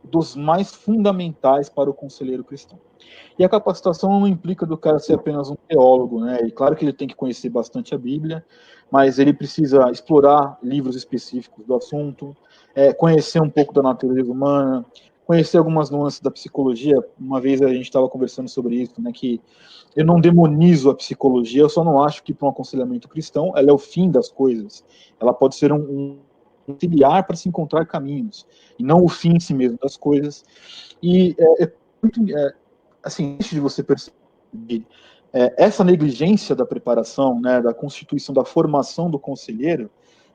Speaker 1: dos mais fundamentais para o conselheiro cristão. E a capacitação não implica do cara ser apenas um teólogo, né? E claro que ele tem que conhecer bastante a Bíblia, mas ele precisa explorar livros específicos do assunto, conhecer um pouco da natureza humana, conhecer algumas nuances da psicologia. Uma vez a gente estava conversando sobre isso, né? Que eu não demonizo a psicologia, eu só não acho que para um aconselhamento cristão ela é o fim das coisas. Ela pode ser um auxiliar para se encontrar caminhos, e não o fim em si mesmo das coisas. E muito assim, antes de você perceber essa negligência da preparação, né, da constituição, da formação do conselheiro,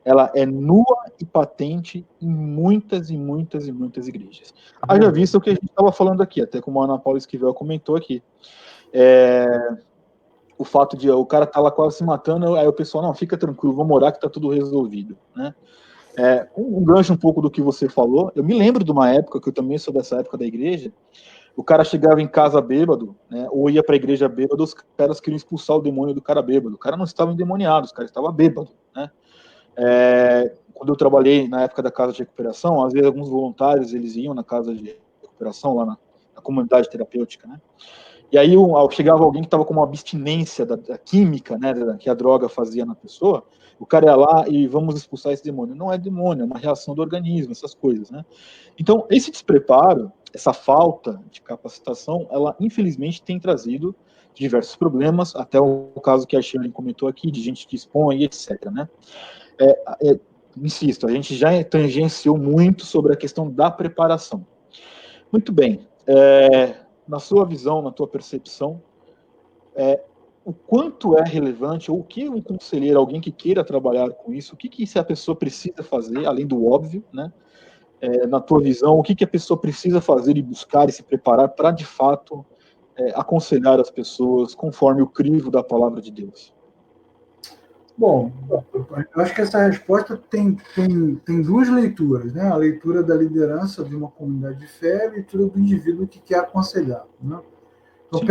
Speaker 1: ela é nua e patente em muitas e muitas e muitas igrejas. Haja vista o que a gente estava falando aqui, até como a Ana Paula Esquivel comentou aqui. O fato de o cara tá lá quase se matando, aí o pessoal, não, fica tranquilo, vamos orar que tá tudo resolvido, né? Um gancho um pouco do que você falou, eu me lembro de uma época, que eu também sou dessa época da igreja, o cara chegava em casa bêbado, né, ou ia para a igreja bêbado, os caras queriam expulsar o demônio do cara bêbado. O cara não estava endemoniado, o cara estava bêbado, né? Quando eu trabalhei na época da casa de recuperação, às vezes alguns voluntários eles iam na casa de recuperação lá na comunidade terapêutica, né? E aí chegava alguém que estava com uma abstinência da química, né, que a droga fazia na pessoa, o cara ia lá e vamos expulsar esse demônio. Não é demônio, é uma reação do organismo, essas coisas, né? Então, esse despreparo, essa falta de capacitação, ela infelizmente tem trazido diversos problemas, até o caso que a Shirley comentou aqui, de gente que expõe, etc, né? Insisto, a gente já tangenciou muito sobre a questão da preparação. Muito bem. Na sua visão, na tua percepção, o quanto é relevante, ou o que um conselheiro, alguém que queira trabalhar com isso, o que essa pessoa precisa fazer, além do óbvio, né? Na tua visão, o que a pessoa precisa fazer e buscar e se preparar para, de fato, aconselhar as pessoas conforme o crivo da palavra de Deus?
Speaker 2: Bom, eu acho que essa resposta tem duas leituras, né? A leitura da liderança de uma comunidade de fé e a leitura do indivíduo que quer aconselhar, né? Então,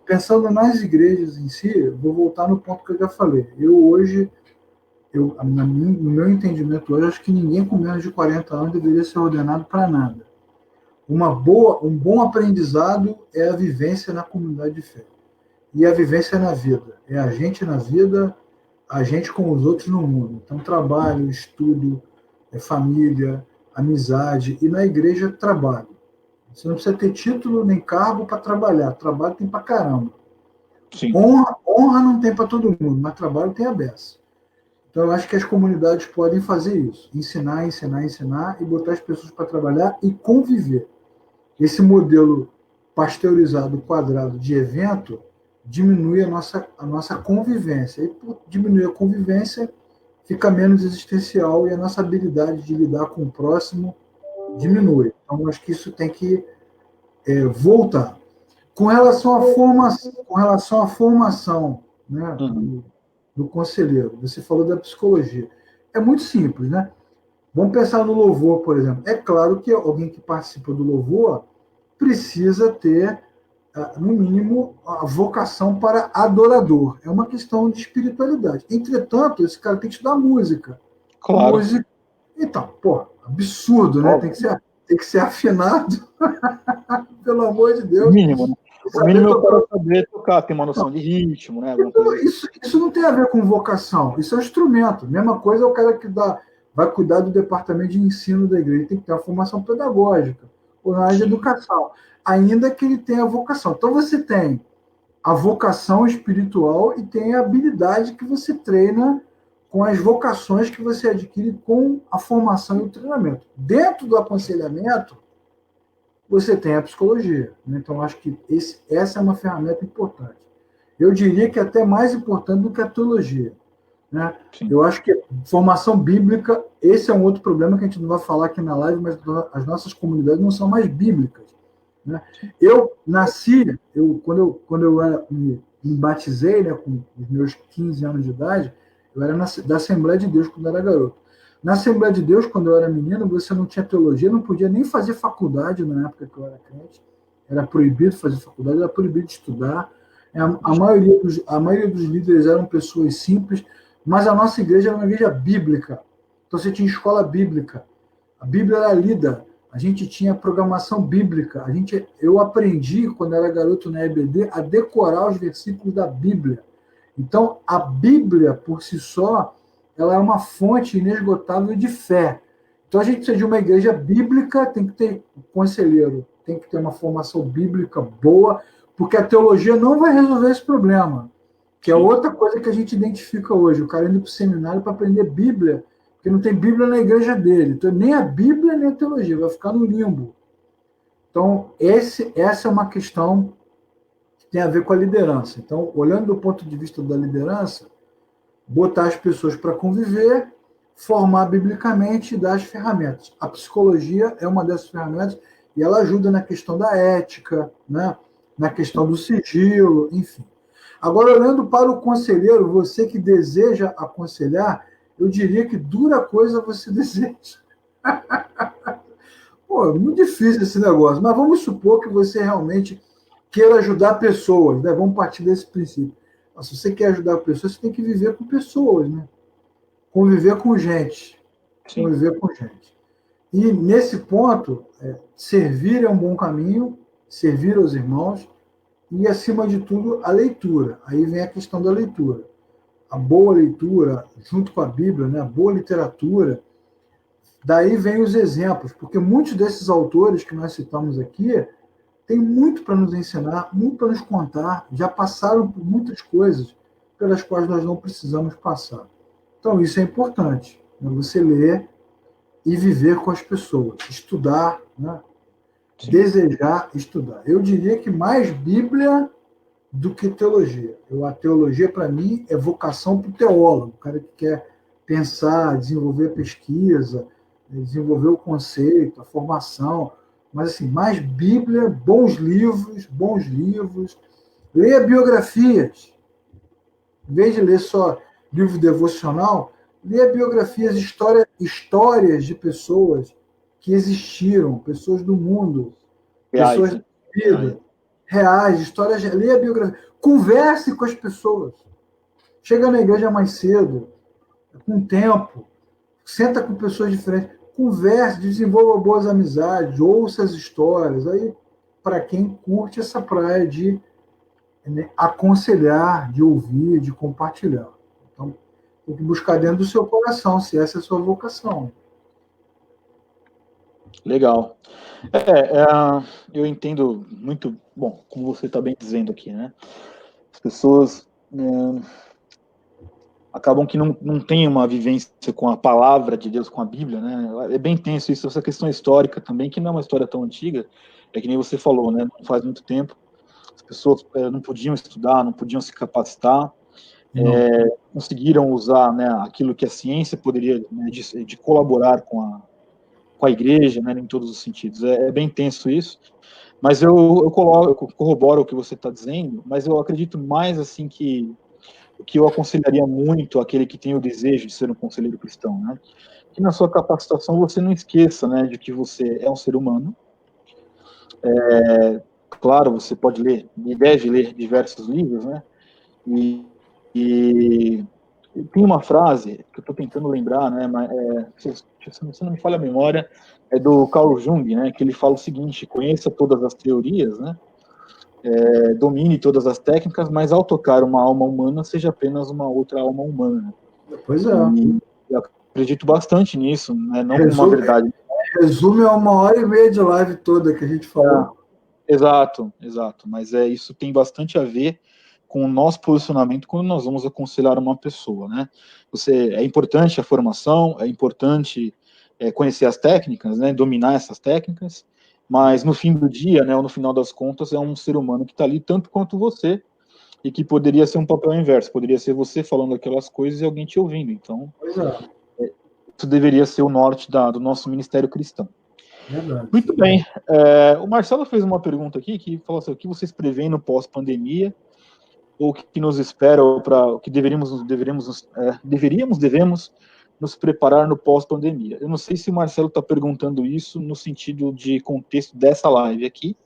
Speaker 2: pensando nas igrejas em si, vou voltar no ponto que eu já falei. Hoje, no meu entendimento hoje, acho que ninguém com menos de 40 anos deveria ser ordenado para nada. Um bom aprendizado é a vivência na comunidade de fé. E a vivência na vida. É a gente na vida, a gente com os outros no mundo. Então, trabalho, estudo, família, amizade. E na igreja, trabalho. Você não precisa ter título nem cargo para trabalhar. Trabalho tem para caramba.
Speaker 1: Sim.
Speaker 2: Honra não tem para todo mundo, mas trabalho tem a beça. Então, eu acho que as comunidades podem fazer isso. Ensinar e botar as pessoas para trabalhar e conviver. Esse modelo pasteurizado, quadrado de evento, diminui a nossa convivência. E por diminuir a convivência, fica menos existencial e a nossa habilidade de lidar com o próximo diminui. Então, acho que isso tem que voltar. Com relação à formação, né, do conselheiro, você falou da psicologia. É muito simples, né? Vamos pensar no louvor, por exemplo. É claro que alguém que participa do louvor precisa ter, no mínimo, a vocação para adorador. É uma questão de espiritualidade. Entretanto, esse cara tem que estudar música.
Speaker 1: Claro.
Speaker 2: Música. Então, absurdo, né? Tem que ser afinado. Pelo amor de Deus.
Speaker 1: O mínimo, né? O mínimo é o cara saber tocar, ter uma noção de ritmo, né?
Speaker 2: Isso não tem a ver com vocação. Isso é um instrumento. Mesma coisa é o cara que vai cuidar do departamento de ensino da igreja. Ele tem que ter uma formação pedagógica ou na área de educação, ainda que ele tenha a vocação. Então, você tem a vocação espiritual e tem a habilidade que você treina com as vocações que você adquire com a formação e o treinamento. Dentro do aconselhamento, você tem a psicologia. Né? Então, acho que essa é uma ferramenta importante. Eu diria que é até mais importante do que a teologia. Né? Eu acho que formação bíblica, esse é um outro problema que a gente não vai falar aqui na live, mas as nossas comunidades não são mais bíblicas. Né? Eu nasci, quando eu me batizei, né, com os meus 15 anos de idade, Eu era da Assembleia de Deus quando eu era garoto. Na Assembleia de Deus, quando eu era menino, você não tinha teologia, não podia nem fazer faculdade na época que eu era crente. Era proibido fazer faculdade, era proibido estudar. A maioria dos líderes eram pessoas simples, mas a nossa igreja era uma igreja bíblica. Então você tinha escola bíblica. A Bíblia era lida. A gente tinha programação bíblica. Eu aprendi, quando era garoto na EBD, a decorar os versículos da Bíblia. Então, a Bíblia, por si só, ela é uma fonte inesgotável de fé. Então, a gente precisa de uma igreja bíblica, tem que ter um conselheiro, tem que ter uma formação bíblica boa, porque a teologia não vai resolver esse problema, que é outra coisa que a gente identifica hoje. O cara indo para o seminário para aprender Bíblia, porque não tem Bíblia na igreja dele. Então, nem a Bíblia, nem a teologia, vai ficar no limbo. Então, essa é uma questão que tem a ver com a liderança. Então, olhando do ponto de vista da liderança, botar as pessoas para conviver, formar biblicamente e dar as ferramentas. A psicologia é uma dessas ferramentas e ela ajuda na questão da ética, né? Na questão do sigilo, enfim. Agora, olhando para o conselheiro, você que deseja aconselhar, eu diria que dura coisa você deseja. Pô, é muito difícil esse negócio, mas vamos supor que você realmente queira ajudar pessoas, né? Vamos partir desse princípio. Mas se você quer ajudar pessoas, você tem que viver com pessoas, né? Conviver com gente.
Speaker 1: Sim.
Speaker 2: Conviver com gente. E, nesse ponto, servir é um bom caminho, servir aos irmãos, e, acima de tudo, a leitura. Aí vem a questão da leitura. A boa leitura, junto com a Bíblia, né? A boa literatura. Daí vem os exemplos, porque muitos desses autores que nós citamos aqui têm muito para nos ensinar, muito para nos contar, já passaram por muitas coisas pelas quais nós não precisamos passar. Então, isso é importante, né? Você ler e viver com as pessoas, estudar, né? Desejar estudar. Eu diria que mais Bíblia do que teologia. A teologia, para mim, é vocação para o teólogo, o cara que quer pensar, desenvolver a pesquisa, desenvolver o conceito, a formação. Mas, assim, mais Bíblia, bons livros. Leia biografias. Em vez de ler só livro devocional, leia biografias, histórias de pessoas que existiram, pessoas do mundo, pessoas da vida, reais, histórias. Leia biografia. Converse com as pessoas. Chega na igreja mais cedo, com tempo, senta com pessoas diferentes, converse, desenvolva boas amizades, ouça as histórias. Aí, para quem curte essa praia de, né, aconselhar, de ouvir, de compartilhar. Então, tem que buscar dentro do seu coração, se essa é a sua vocação.
Speaker 1: Legal. Eu entendo muito, bom, como você está bem dizendo aqui, né? As pessoas acabam que não têm uma vivência com a palavra de Deus, com a Bíblia, né? É bem tenso isso, essa questão histórica também, que não é uma história tão antiga, é que nem você falou, né? Não faz muito tempo, as pessoas não podiam estudar, não podiam se capacitar, conseguiram usar, né, aquilo que a ciência poderia, né, de colaborar com a igreja, né, em todos os sentidos. É bem tenso isso, mas eu corroboro o que você está dizendo, mas eu acredito mais assim que o que eu aconselharia muito àquele que tem o desejo de ser um conselheiro cristão, né, que na sua capacitação você não esqueça, né, de que você é um ser humano. Claro, você pode ler e deve ler diversos livros, né, e tem uma frase que eu estou tentando lembrar, né, mas se não me falha a memória, é do Carl Jung, né, que ele fala o seguinte: conheça todas as teorias, né, domine todas as técnicas, mas ao tocar uma alma humana, seja apenas uma outra alma humana.
Speaker 2: Pois é.
Speaker 1: E eu acredito bastante nisso, né, não como uma verdade.
Speaker 2: Resume a 1h30 de live toda que a gente falou.
Speaker 1: Exato, mas isso tem bastante a ver com o nosso posicionamento quando nós vamos aconselhar uma pessoa, né? É importante a formação, é importante conhecer as técnicas, né? Dominar essas técnicas, mas no fim do dia, né? Ou no final das contas, é um ser humano que está ali tanto quanto você e que poderia ser um papel inverso, poderia ser você falando aquelas coisas e alguém te ouvindo. Então, isso deveria ser o norte do nosso ministério cristão.
Speaker 2: Verdade.
Speaker 1: Muito bem. O Marcelo fez uma pergunta aqui que falou assim: o que vocês preveem no pós-pandemia ou o que nos espera, ou para o que devemos nos preparar no pós-pandemia. Eu não sei se o Marcelo está perguntando isso no sentido de contexto dessa live aqui.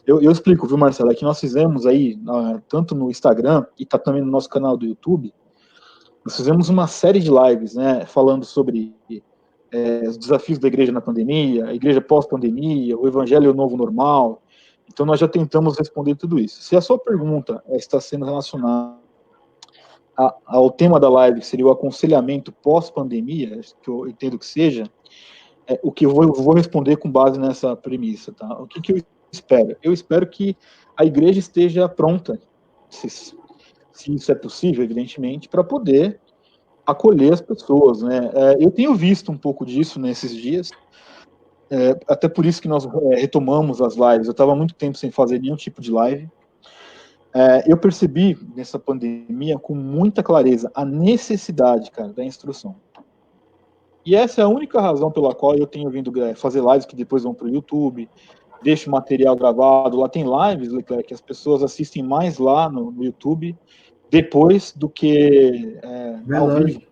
Speaker 1: Eu explico, viu, Marcelo? É que nós fizemos aí, tanto no Instagram e tá também no nosso canal do YouTube, nós fizemos uma série de lives, né, falando sobre os desafios da igreja na pandemia, a igreja pós-pandemia, o evangelho e o novo normal. Então nós já tentamos responder tudo isso. Se a sua pergunta está sendo relacionada ao tema da live, que seria o aconselhamento pós-pandemia, que eu entendo que seja, o que eu vou responder com base nessa premissa, tá? O que eu espero? Eu espero que a igreja esteja pronta, se isso é possível, evidentemente, para poder acolher as pessoas, né? Eu tenho visto um pouco disso nesses dias, até por isso que nós retomamos as lives. Eu estava há muito tempo sem fazer nenhum tipo de live. Eu percebi nessa pandemia com muita clareza a necessidade, cara, da instrução. E essa é a única razão pela qual eu tenho vindo fazer lives que depois vão para o YouTube, deixo material gravado. Lá tem lives, Leclerc, que as pessoas assistem mais lá no YouTube depois do que ao vivo.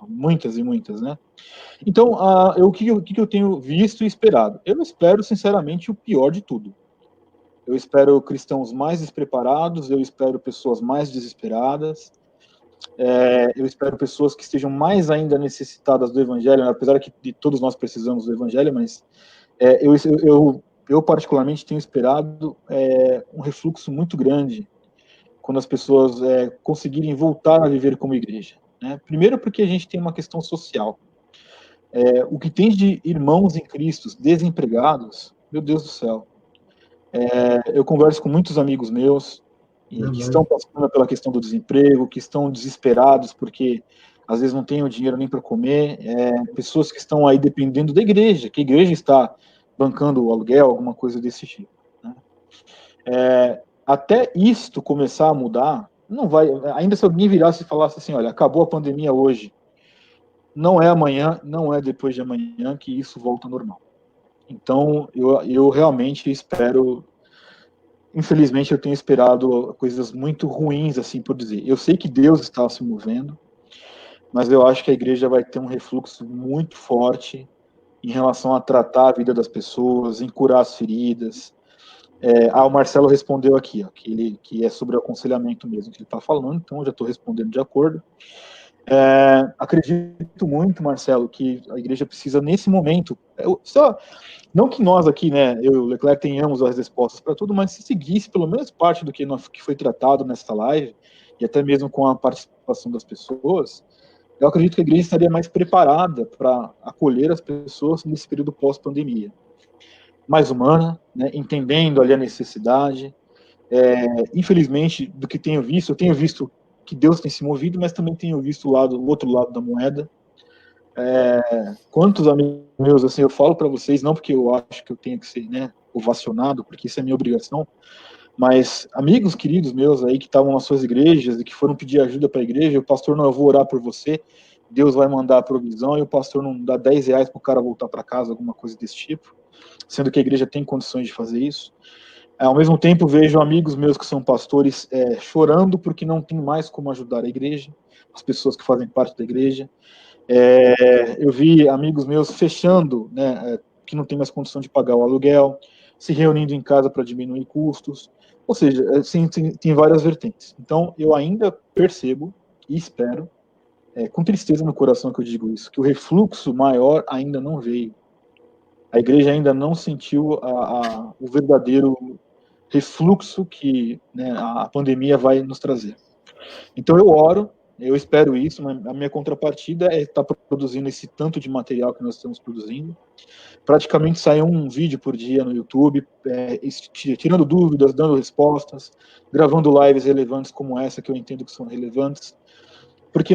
Speaker 1: Muitas e muitas, né? Então, o que eu tenho visto e esperado? Eu espero, sinceramente, o pior de tudo. Eu espero cristãos mais despreparados, eu espero pessoas mais desesperadas, eu espero pessoas que estejam mais ainda necessitadas do evangelho, apesar que todos nós precisamos do evangelho, mas eu particularmente tenho esperado um refluxo muito grande quando as pessoas conseguirem voltar a viver como igreja, né? Primeiro porque a gente tem uma questão social. O que tem de irmãos em Cristo desempregados, meu Deus do céu. Eu converso com muitos amigos meus que estão passando pela questão do desemprego, que estão desesperados porque às vezes não têm o dinheiro nem para comer, pessoas que estão aí dependendo da igreja, que a igreja está bancando o aluguel, alguma coisa desse tipo, né? Até isto começar a mudar, não vai, ainda se alguém virasse e falasse assim, olha, acabou a pandemia hoje, não é amanhã, não é depois de amanhã que isso volta ao normal. Então, eu realmente espero, infelizmente eu tenho esperado coisas muito ruins, assim por dizer. Eu sei que Deus está se movendo, mas eu acho que a igreja vai ter um refluxo muito forte em relação a tratar a vida das pessoas, em curar as feridas. O Marcelo respondeu aqui, ó, que é sobre o aconselhamento mesmo que ele está falando, então eu já estou respondendo de acordo. Acredito muito, Marcelo, que a igreja precisa, nesse momento, não que nós aqui, né, eu e o Leclerc tenhamos as respostas para tudo, mas se seguisse pelo menos parte do que foi tratado nessa live, e até mesmo com a participação das pessoas, eu acredito que a igreja estaria mais preparada para acolher as pessoas nesse período pós-pandemia. Mais humana, né, entendendo ali a necessidade. Infelizmente, do que eu tenho visto que Deus tem se movido, mas também tenho visto o outro lado da moeda. Quantos amigos meus, assim, eu falo para vocês, não porque eu acho que eu tenho que ser, né, ovacionado, porque isso é minha obrigação, mas amigos queridos meus aí que estavam nas suas igrejas e que foram pedir ajuda para a igreja, o pastor não, eu vou orar por você, Deus vai mandar a provisão, e o pastor não dá R$10 para o cara voltar para casa, alguma coisa desse tipo, sendo que a igreja tem condições de fazer isso. Ao mesmo tempo, vejo amigos meus que são pastores chorando porque não tem mais como ajudar a igreja, as pessoas que fazem parte da igreja. Eu vi amigos meus fechando, né, que não tem mais condição de pagar o aluguel, se reunindo em casa para diminuir custos. Ou seja, tem várias vertentes. Então, eu ainda percebo e espero, com tristeza no coração que eu digo isso, que o refluxo maior ainda não veio. A igreja ainda não sentiu o verdadeiro refluxo que, né, a pandemia vai nos trazer. Então eu oro, eu espero isso, mas a minha contrapartida é estar produzindo esse tanto de material que nós estamos produzindo. Praticamente sai um vídeo por dia no YouTube, tirando dúvidas, dando respostas, gravando lives relevantes como essa, que eu entendo que são relevantes, porque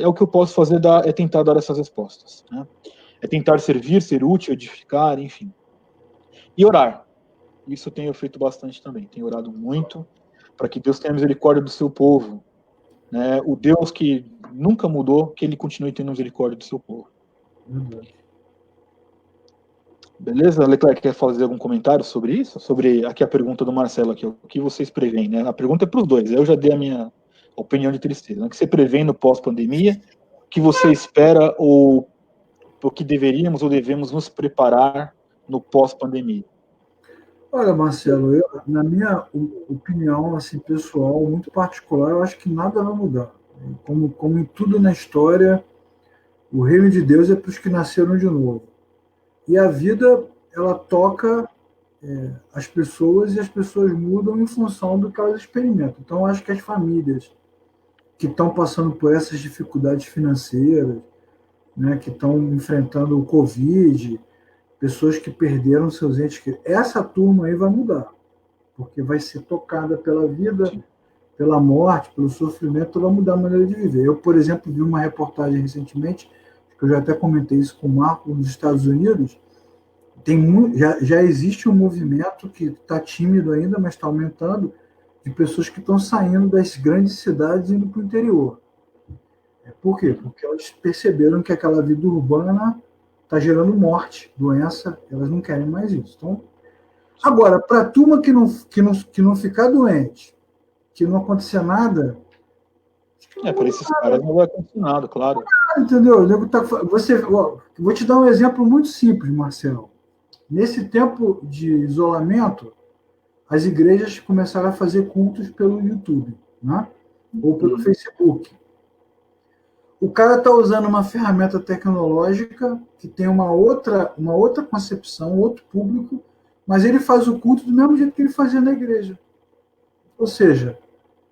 Speaker 1: o que eu posso fazer é tentar dar essas respostas, né? É tentar servir, ser útil, edificar, enfim. E orar. Isso eu tenho feito bastante também. Tenho orado muito para que Deus tenha misericórdia do seu povo, né? O Deus que nunca mudou, que ele continue tendo misericórdia do seu povo. Beleza? Leclerc, quer fazer algum comentário sobre isso? Sobre aqui a pergunta do Marcelo aqui, o que vocês preveem, né? A pergunta é para os dois. Eu já dei a minha opinião de tristeza. Né? O que você prevê no pós-pandemia? O que você espera ou o que deveríamos ou devemos nos preparar no pós-pandemia?
Speaker 2: Olha, Marcelo, na minha opinião, assim, pessoal, muito particular, eu acho que nada vai mudar. Como em tudo na história, o reino de Deus é para os que nasceram de novo. E a vida, ela toca as pessoas e as pessoas mudam em função do que elas experimentam. Então, eu acho que as famílias que estão passando por essas dificuldades financeiras, né, que estão enfrentando o Covid, pessoas que perderam seus entes, essa turma aí vai mudar, porque vai ser tocada pela vida, pela morte, pelo sofrimento, vai mudar a maneira de viver. Eu, por exemplo, vi uma reportagem recentemente, que eu já até comentei isso com o Marco, nos Estados Unidos, já existe um movimento que está tímido ainda, mas está aumentando, de pessoas que estão saindo das grandes cidades e indo para o interior. Por quê? Porque elas perceberam que aquela vida urbana está gerando morte, doença, elas não querem mais isso. Então, agora, para a turma que não ficar doente, que não acontecer nada.
Speaker 1: Por esses caras não vai acontecer nada, claro.
Speaker 2: Entendeu? Vou te dar um exemplo muito simples, Marcelo. Nesse tempo de isolamento, as igrejas começaram a fazer cultos pelo YouTube, né? Ou pelo Facebook. O cara está usando uma ferramenta tecnológica que tem uma outra concepção, outro público, mas ele faz o culto do mesmo jeito que ele fazia na igreja. Ou seja,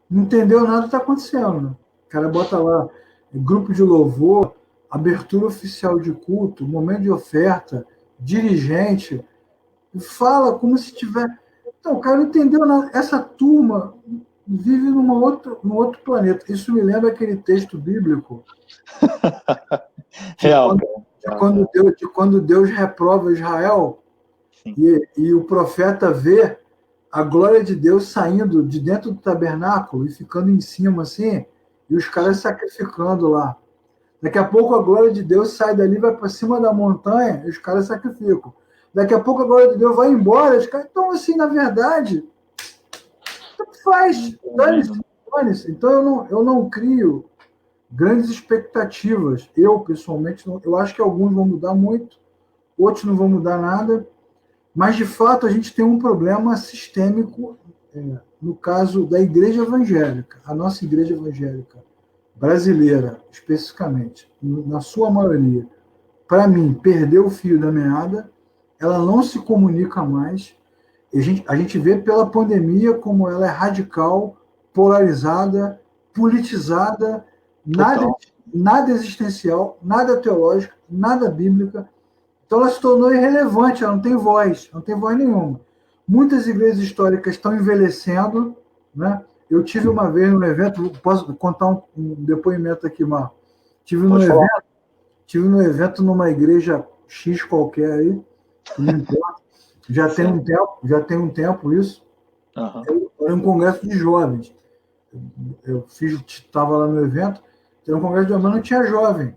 Speaker 2: não entendeu nada do que está acontecendo. Né? O cara bota lá grupo de louvor, abertura oficial de culto, momento de oferta, dirigente, e fala como se tiver. Então, o cara não entendeu nada. Essa turma vive num outro planeta. Isso me lembra aquele texto bíblico
Speaker 1: Real.
Speaker 2: De quando Deus reprova Israel e o profeta vê a glória de Deus saindo de dentro do tabernáculo e ficando em cima assim, e os caras sacrificando lá. Daqui a pouco a glória de Deus sai dali, vai para cima da montanha e os caras sacrificam. Daqui a pouco a glória de Deus vai embora, os caras estão assim, na verdade, tanto faz, dane-se. Então eu não crio grandes expectativas. Eu, pessoalmente, eu acho que alguns vão mudar muito, outros não vão mudar nada, mas, de fato, a gente tem um problema sistêmico no caso da igreja evangélica, a nossa igreja evangélica brasileira, especificamente, na sua maioria, para mim, perdeu o fio da meada, ela não se comunica mais, a gente vê pela pandemia como ela é radical, polarizada, politizada, nada existencial, nada teológica, nada bíblica. Então ela se tornou irrelevante, ela não tem voz nenhuma. Muitas igrejas históricas estão envelhecendo, né? Eu tive uma vez no evento, posso contar um depoimento aqui, Marco. Tive no evento numa igreja X qualquer aí, não importa. Já tem um tempo isso. Era um congresso de jovens. Eu estava lá no evento, era um congresso de jovens, mas não tinha jovem.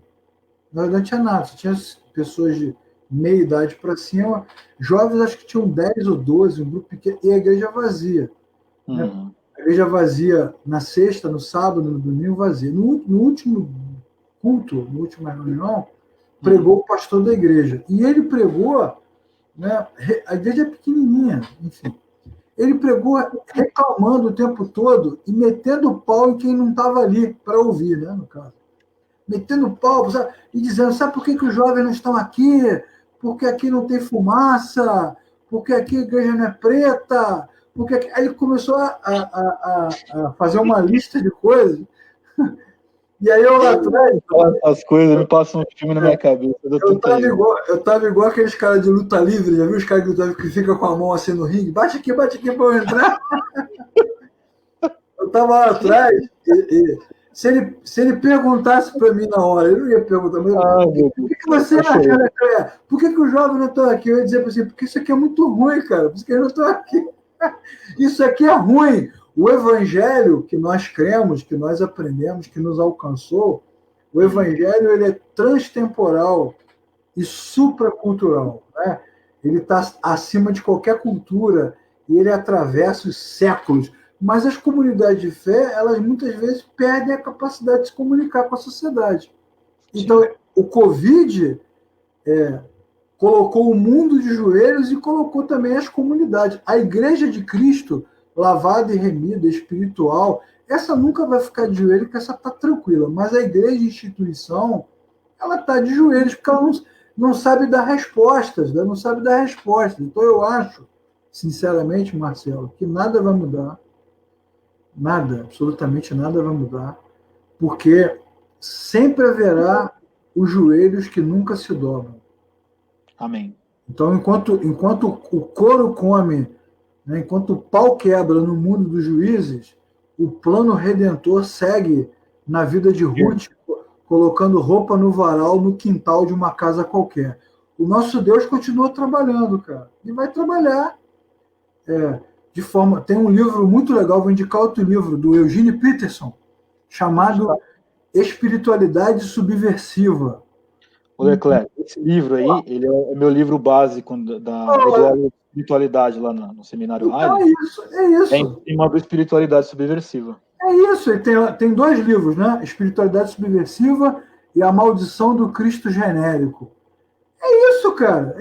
Speaker 2: Não tinha nada, só tinha pessoas de meia idade para cima, jovens acho que tinham 10 ou 12, um grupo pequeno, e a igreja vazia. Né? A igreja vazia na sexta, no sábado, no domingo, vazia. No último culto, na última reunião, pregou o pastor da igreja. E ele pregou, né, a igreja é pequenininha, enfim. Ele pregou reclamando o tempo todo e metendo o pau em quem não estava ali para ouvir, né, no caso. Metendo pau, sabe? E dizendo, sabe por que os jovens não estão aqui? Porque aqui não tem fumaça, porque aqui a igreja não é preta, porque aqui... Aí ele começou a fazer uma lista de coisas. E aí eu lá atrás...
Speaker 1: As coisas me passam um filme na minha cabeça.
Speaker 2: Eu tava igual aqueles caras de luta livre, já viu os caras que ficam com a mão assim no ringue? Bate aqui para eu entrar. Eu tava lá atrás se ele perguntasse para mim na hora, ele não ia perguntar, mas por que você acha, né, por que os jovens não estão aqui? Eu ia dizer para você, porque isso aqui é muito ruim, cara, por isso que eles não estão aqui. Isso aqui é ruim. O evangelho que nós cremos, que nós aprendemos, que nos alcançou, o evangelho ele é transtemporal e supracultural. Né? ele está acima de qualquer cultura e ele atravessa os séculos. Mas as comunidades de fé, elas muitas vezes perdem a capacidade de se comunicar com a sociedade. Então, o Covid colocou o mundo de joelhos e colocou também as comunidades. A Igreja de Cristo, lavada e remida, espiritual, essa nunca vai ficar de joelho, porque essa está tranquila. Mas a igreja de instituição, ela está de joelhos, porque ela não sabe dar respostas, né? Não sabe dar respostas. Então eu acho, sinceramente, Marcelo, que nada vai mudar. Nada, absolutamente nada vai mudar, porque sempre haverá os joelhos que nunca se dobram.
Speaker 1: Amém.
Speaker 2: Então, enquanto o couro come, né, enquanto o pau quebra no mundo dos juízes, o plano redentor segue na vida de Ruth, colocando roupa no varal no quintal de uma casa qualquer. O nosso Deus continua trabalhando, cara, e vai trabalhar de forma... Tem um livro muito legal, vou indicar outro livro, do Eugene Peterson, chamado Espiritualidade Subversiva.
Speaker 1: Ô Leclerc, esse livro aí, ele é meu livro básico da espiritualidade lá no Seminário
Speaker 2: Então
Speaker 1: Riley.
Speaker 2: É isso.
Speaker 1: É em cima da espiritualidade subversiva.
Speaker 2: É isso. Tem dois livros, né? Espiritualidade Subversiva e A Maldição do Cristo Genérico. É isso, cara.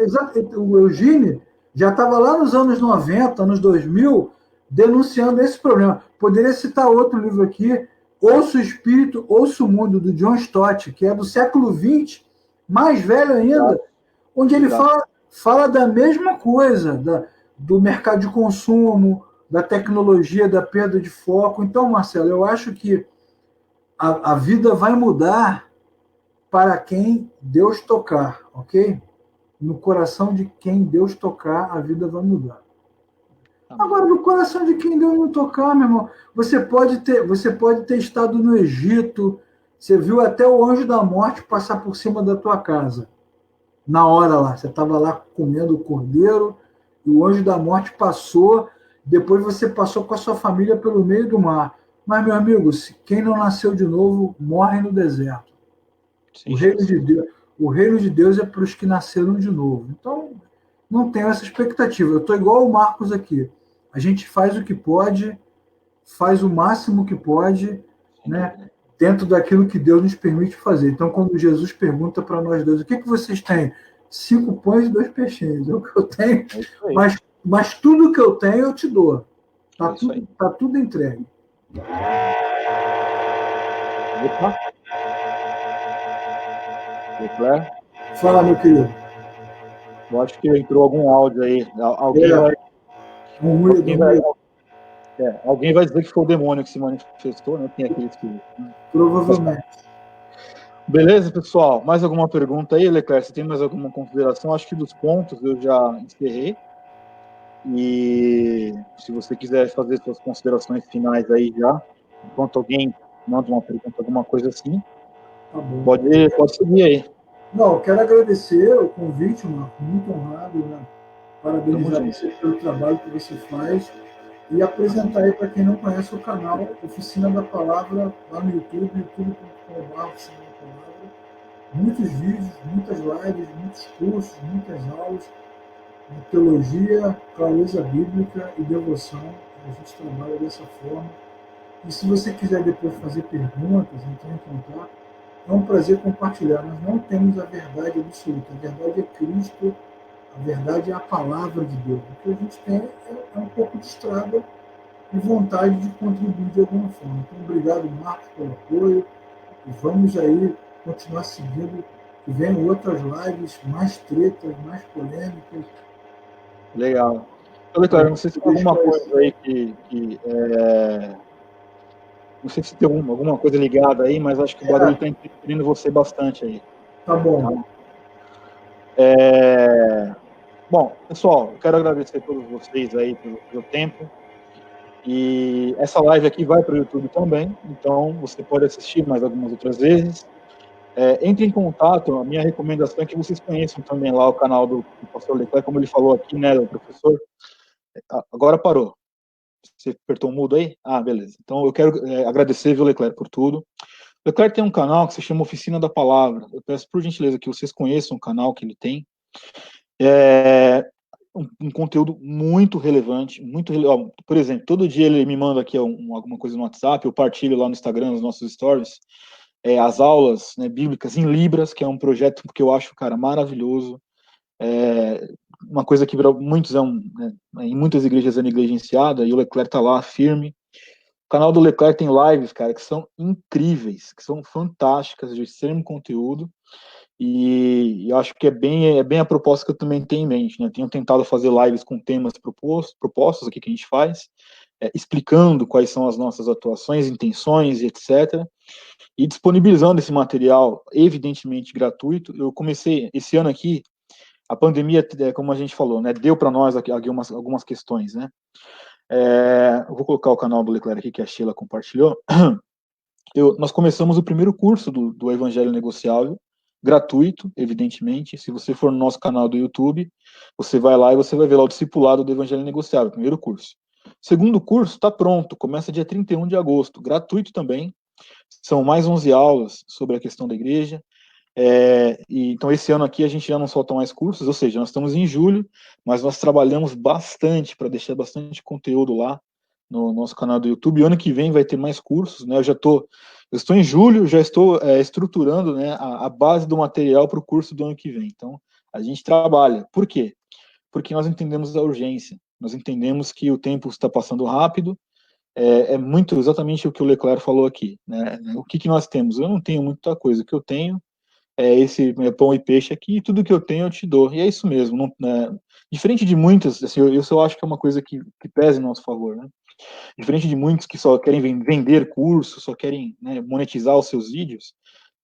Speaker 2: O Eugênio já estava lá nos anos 90, anos 2000, denunciando esse problema. Poderia citar outro livro aqui, Ouça o Espírito, Ouça o Mundo, do John Stott, que é do século XX, mais velho ainda, onde ele fala da mesma coisa, do mercado de consumo, da tecnologia, da perda de foco. Então, Marcelo, eu acho que a vida vai mudar para quem Deus tocar, ok? No coração de quem Deus tocar, a vida vai mudar. Agora, no coração de quem Deus não tocar, meu irmão, você pode ter estado no Egito, você viu até o anjo da morte passar por cima da tua casa. Na hora lá, você estava lá comendo o cordeiro, e o anjo da morte passou, depois você passou com a sua família pelo meio do mar. Mas, meu amigo, quem não nasceu de novo, morre no deserto. Sim, o reino de Deus é para os que nasceram de novo. Então, não tenho essa expectativa. Eu estou igual o Marcos aqui. A gente faz o que pode, faz o máximo que pode, né, dentro daquilo que Deus nos permite fazer. Então, quando Jesus pergunta para nós dois, o que vocês têm? 5 pães e 2 peixinhos. É o que eu tenho. Mas tudo que eu tenho, eu te dou. Tá tudo entregue.
Speaker 1: Opa. Leclerc?
Speaker 2: Fala, meu querido.
Speaker 1: Eu acho que entrou algum áudio aí. Alguém vai dizer que foi o demônio que se manifestou, né? Tem aqueles que...
Speaker 2: Provavelmente.
Speaker 1: Beleza, pessoal? Mais alguma pergunta aí, Leclerc? Você tem mais alguma consideração? Acho que dos pontos eu já encerrei. E se você quiser fazer suas considerações finais aí já, enquanto alguém manda uma pergunta, alguma coisa assim, tá bom. Pode seguir aí.
Speaker 2: Não, eu quero agradecer o convite, Marco, muito honrado, né? Parabenizar você pelo trabalho que você faz e apresentar aí para quem não conhece o canal Oficina da Palavra lá no YouTube, youtube.com.br Oficina da Palavra. Muitos vídeos, muitas lives, muitos cursos, muitas aulas de teologia, clareza bíblica e devoção. A gente trabalha dessa forma. E se você quiser depois fazer perguntas, entrar em contato, é um prazer compartilhar. Nós não temos a verdade absoluta. A verdade é Cristo, a verdade é a palavra de Deus. O que a gente tem é um pouco de estrada e vontade de contribuir de alguma forma. Então, obrigado, Marcos, pelo apoio. E vamos aí continuar seguindo. E vem outras lives, mais tretas, mais polêmicas.
Speaker 1: Legal. Leclerc, não sei se tem alguma coisa aí não sei se tem alguma coisa ligada aí, mas acho que o barulho está interferindo você bastante aí.
Speaker 2: Tá bom.
Speaker 1: Bom, pessoal, eu quero agradecer a todos vocês aí pelo tempo. E essa live aqui vai para o YouTube também, então você pode assistir mais algumas outras vezes. Entre em contato, a minha recomendação é que vocês conheçam também lá o canal do pastor Leclerc, como ele falou aqui, né, o professor. Agora parou. Você apertou o mudo aí? Ah, beleza. Então eu quero agradecer, viu, Leclerc, por tudo. O Leclerc tem um canal que se chama Oficina da Palavra. Eu peço, por gentileza, que vocês conheçam o canal que ele tem. um conteúdo muito relevante, por exemplo, todo dia ele me manda aqui alguma coisa no WhatsApp, eu partilho lá no Instagram, nos nossos stories, as aulas, né, bíblicas em Libras, que é um projeto que eu acho, cara, maravilhoso, uma coisa que muitos né, em muitas igrejas é negligenciada, e o Leclerc tá lá firme. O canal do Leclerc tem lives, cara, que são incríveis, que são fantásticas, de extremo conteúdo, e eu acho que é bem a proposta que eu também tenho em mente, né? Eu tenho tentado fazer lives com temas propostos aqui que a gente faz, explicando quais são as nossas atuações, intenções e etc. E disponibilizando esse material, evidentemente gratuito. Eu comecei esse ano aqui, a pandemia, como a gente falou, né, deu para nós aqui algumas questões, né? Eu vou colocar o canal do Leclerc aqui, que a Sheila compartilhou. Nós começamos o primeiro curso do Evangelho Negociável, gratuito, evidentemente. Se você for no nosso canal do YouTube, você vai lá e você vai ver lá o discipulado do Evangelho Negociável, primeiro curso. Segundo curso está pronto, começa dia 31 de agosto, gratuito também. São mais 11 aulas sobre a questão da igreja. Então, esse ano aqui a gente já não solta mais cursos, ou seja, nós estamos em julho, mas nós trabalhamos bastante para deixar bastante conteúdo lá no nosso canal do YouTube. E ano que vem vai ter mais cursos, né? Eu estou em julho, já estou estruturando, né, a base do material para o curso do ano que vem. Então, a gente trabalha. Por quê? Porque nós entendemos a urgência, nós entendemos que o tempo está passando rápido. É muito exatamente o que o Leclerc falou aqui, né? O que nós temos? Eu não tenho muita coisa, o que eu tenho esse pão e peixe aqui, e tudo que eu tenho eu te dou. E é isso mesmo. Não, né? Diferente de muitas, assim, eu só acho que é uma coisa que pesa em nosso favor, né? Diferente de muitos que só querem vender curso, só querem, né, monetizar os seus vídeos,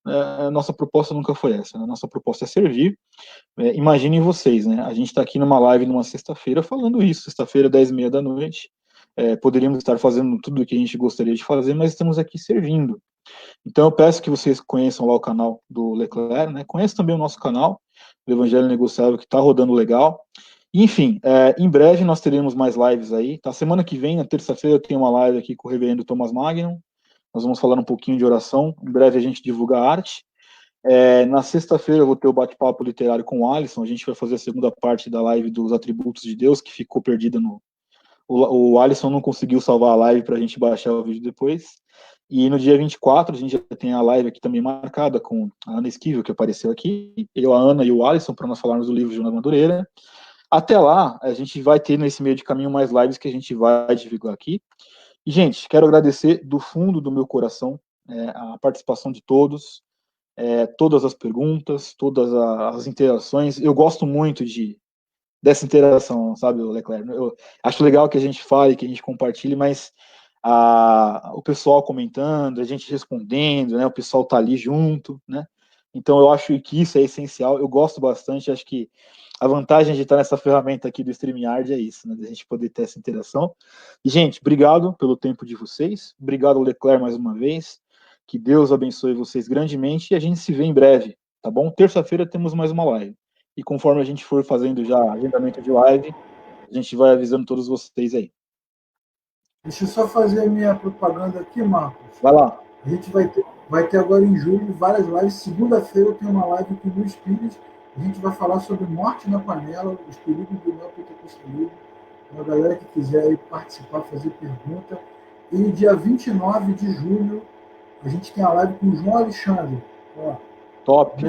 Speaker 1: a nossa proposta nunca foi essa. Né? A nossa proposta é servir. Imaginem vocês, né? A gente está aqui numa live numa sexta-feira falando isso, sexta-feira, 10h30 da noite. Poderíamos estar fazendo tudo o que a gente gostaria de fazer, mas estamos aqui servindo. Então eu peço que vocês conheçam lá o canal do Leclerc, né? Conheçam também o nosso canal, do Evangelho Negociável, que está rodando legal. Enfim, em breve nós teremos mais lives aí, tá? Semana que vem, na terça-feira, eu tenho uma live aqui com o reverendo Thomas Magnum. Nós vamos falar um pouquinho de oração. Em breve a gente divulga a arte. Na sexta-feira eu vou ter o bate-papo literário com o Alisson. A gente vai fazer a segunda parte da live dos atributos de Deus, que ficou perdida no... O Alisson não conseguiu salvar a live para a gente baixar o vídeo depois. E no dia 24, a gente já tem a live aqui também marcada com a Ana Esquivel, que apareceu aqui, eu, a Ana e o Alisson, para nós falarmos do livro de Jonas Madureira. Até lá, a gente vai ter nesse meio de caminho mais lives que a gente vai divulgar aqui. E, gente, quero agradecer do fundo do meu coração a participação de todos, todas as perguntas, todas as interações. Eu gosto muito dessa interação, sabe, Leclerc? Eu acho legal que a gente fale, que a gente compartilhe, mas o pessoal comentando, a gente respondendo, né? O pessoal tá ali junto, né? Então eu acho que isso é essencial. Eu gosto bastante. Acho que a vantagem de estar nessa ferramenta aqui do StreamYard é isso, né? Da gente poder ter essa interação. E, gente, obrigado pelo tempo de vocês. Obrigado, Leclerc, mais uma vez. Que Deus abençoe vocês grandemente e a gente se vê em breve, tá bom? Terça-feira temos mais uma live. E conforme a gente for fazendo já agendamento de live, a gente vai avisando todos vocês aí.
Speaker 2: Deixa eu só fazer a minha propaganda aqui, Marcos.
Speaker 1: Vai lá.
Speaker 2: A gente vai ter agora em julho várias lives. Segunda-feira eu tenho uma live com o Luiz Pires. A gente vai falar sobre morte na panela, os perigos do neopentecostalismo. A galera que quiser aí participar, fazer pergunta. E dia 29 de julho a gente tem a live com o João Alexandre. Ó,
Speaker 1: Top.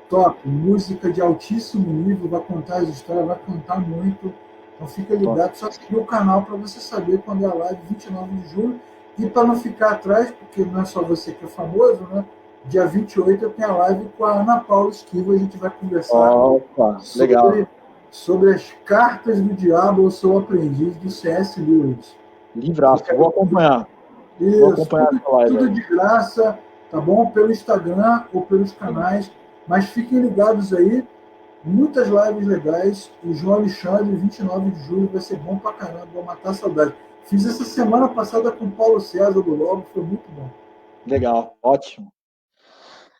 Speaker 2: Top. Música de altíssimo nível, vai contar as histórias, vai cantar muito. Então fica ligado, só seguir o canal para você saber quando é a live, 29 de julho. E para não ficar atrás, porque não é só você que é famoso, né? Dia 28 eu tenho a live com a Ana Paula Esquiva, a gente vai conversar sobre as cartas do diabo, eu sou aprendiz do C.S. Lewis.
Speaker 1: Livraço, vou acompanhar.
Speaker 2: Isso, vou acompanhar tudo de graça, tá bom? Pelo Instagram ou pelos canais, mas fiquem ligados aí. Muitas lives legais. O João Alexandre, 29 de julho, vai ser bom pra caramba, vou matar a saudade. Fiz essa semana passada com o Paulo César do Lobo, foi muito bom.
Speaker 1: Legal, ótimo.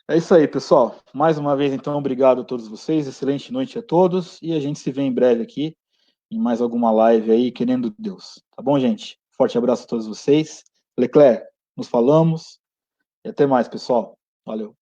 Speaker 1: É isso aí, pessoal. Mais uma vez, então, obrigado a todos vocês. Excelente noite a todos. E a gente se vê em breve aqui, em mais alguma live aí, querendo Deus. Tá bom, gente? Forte abraço a todos vocês. Leclerc, nos falamos. E até mais, pessoal. Valeu.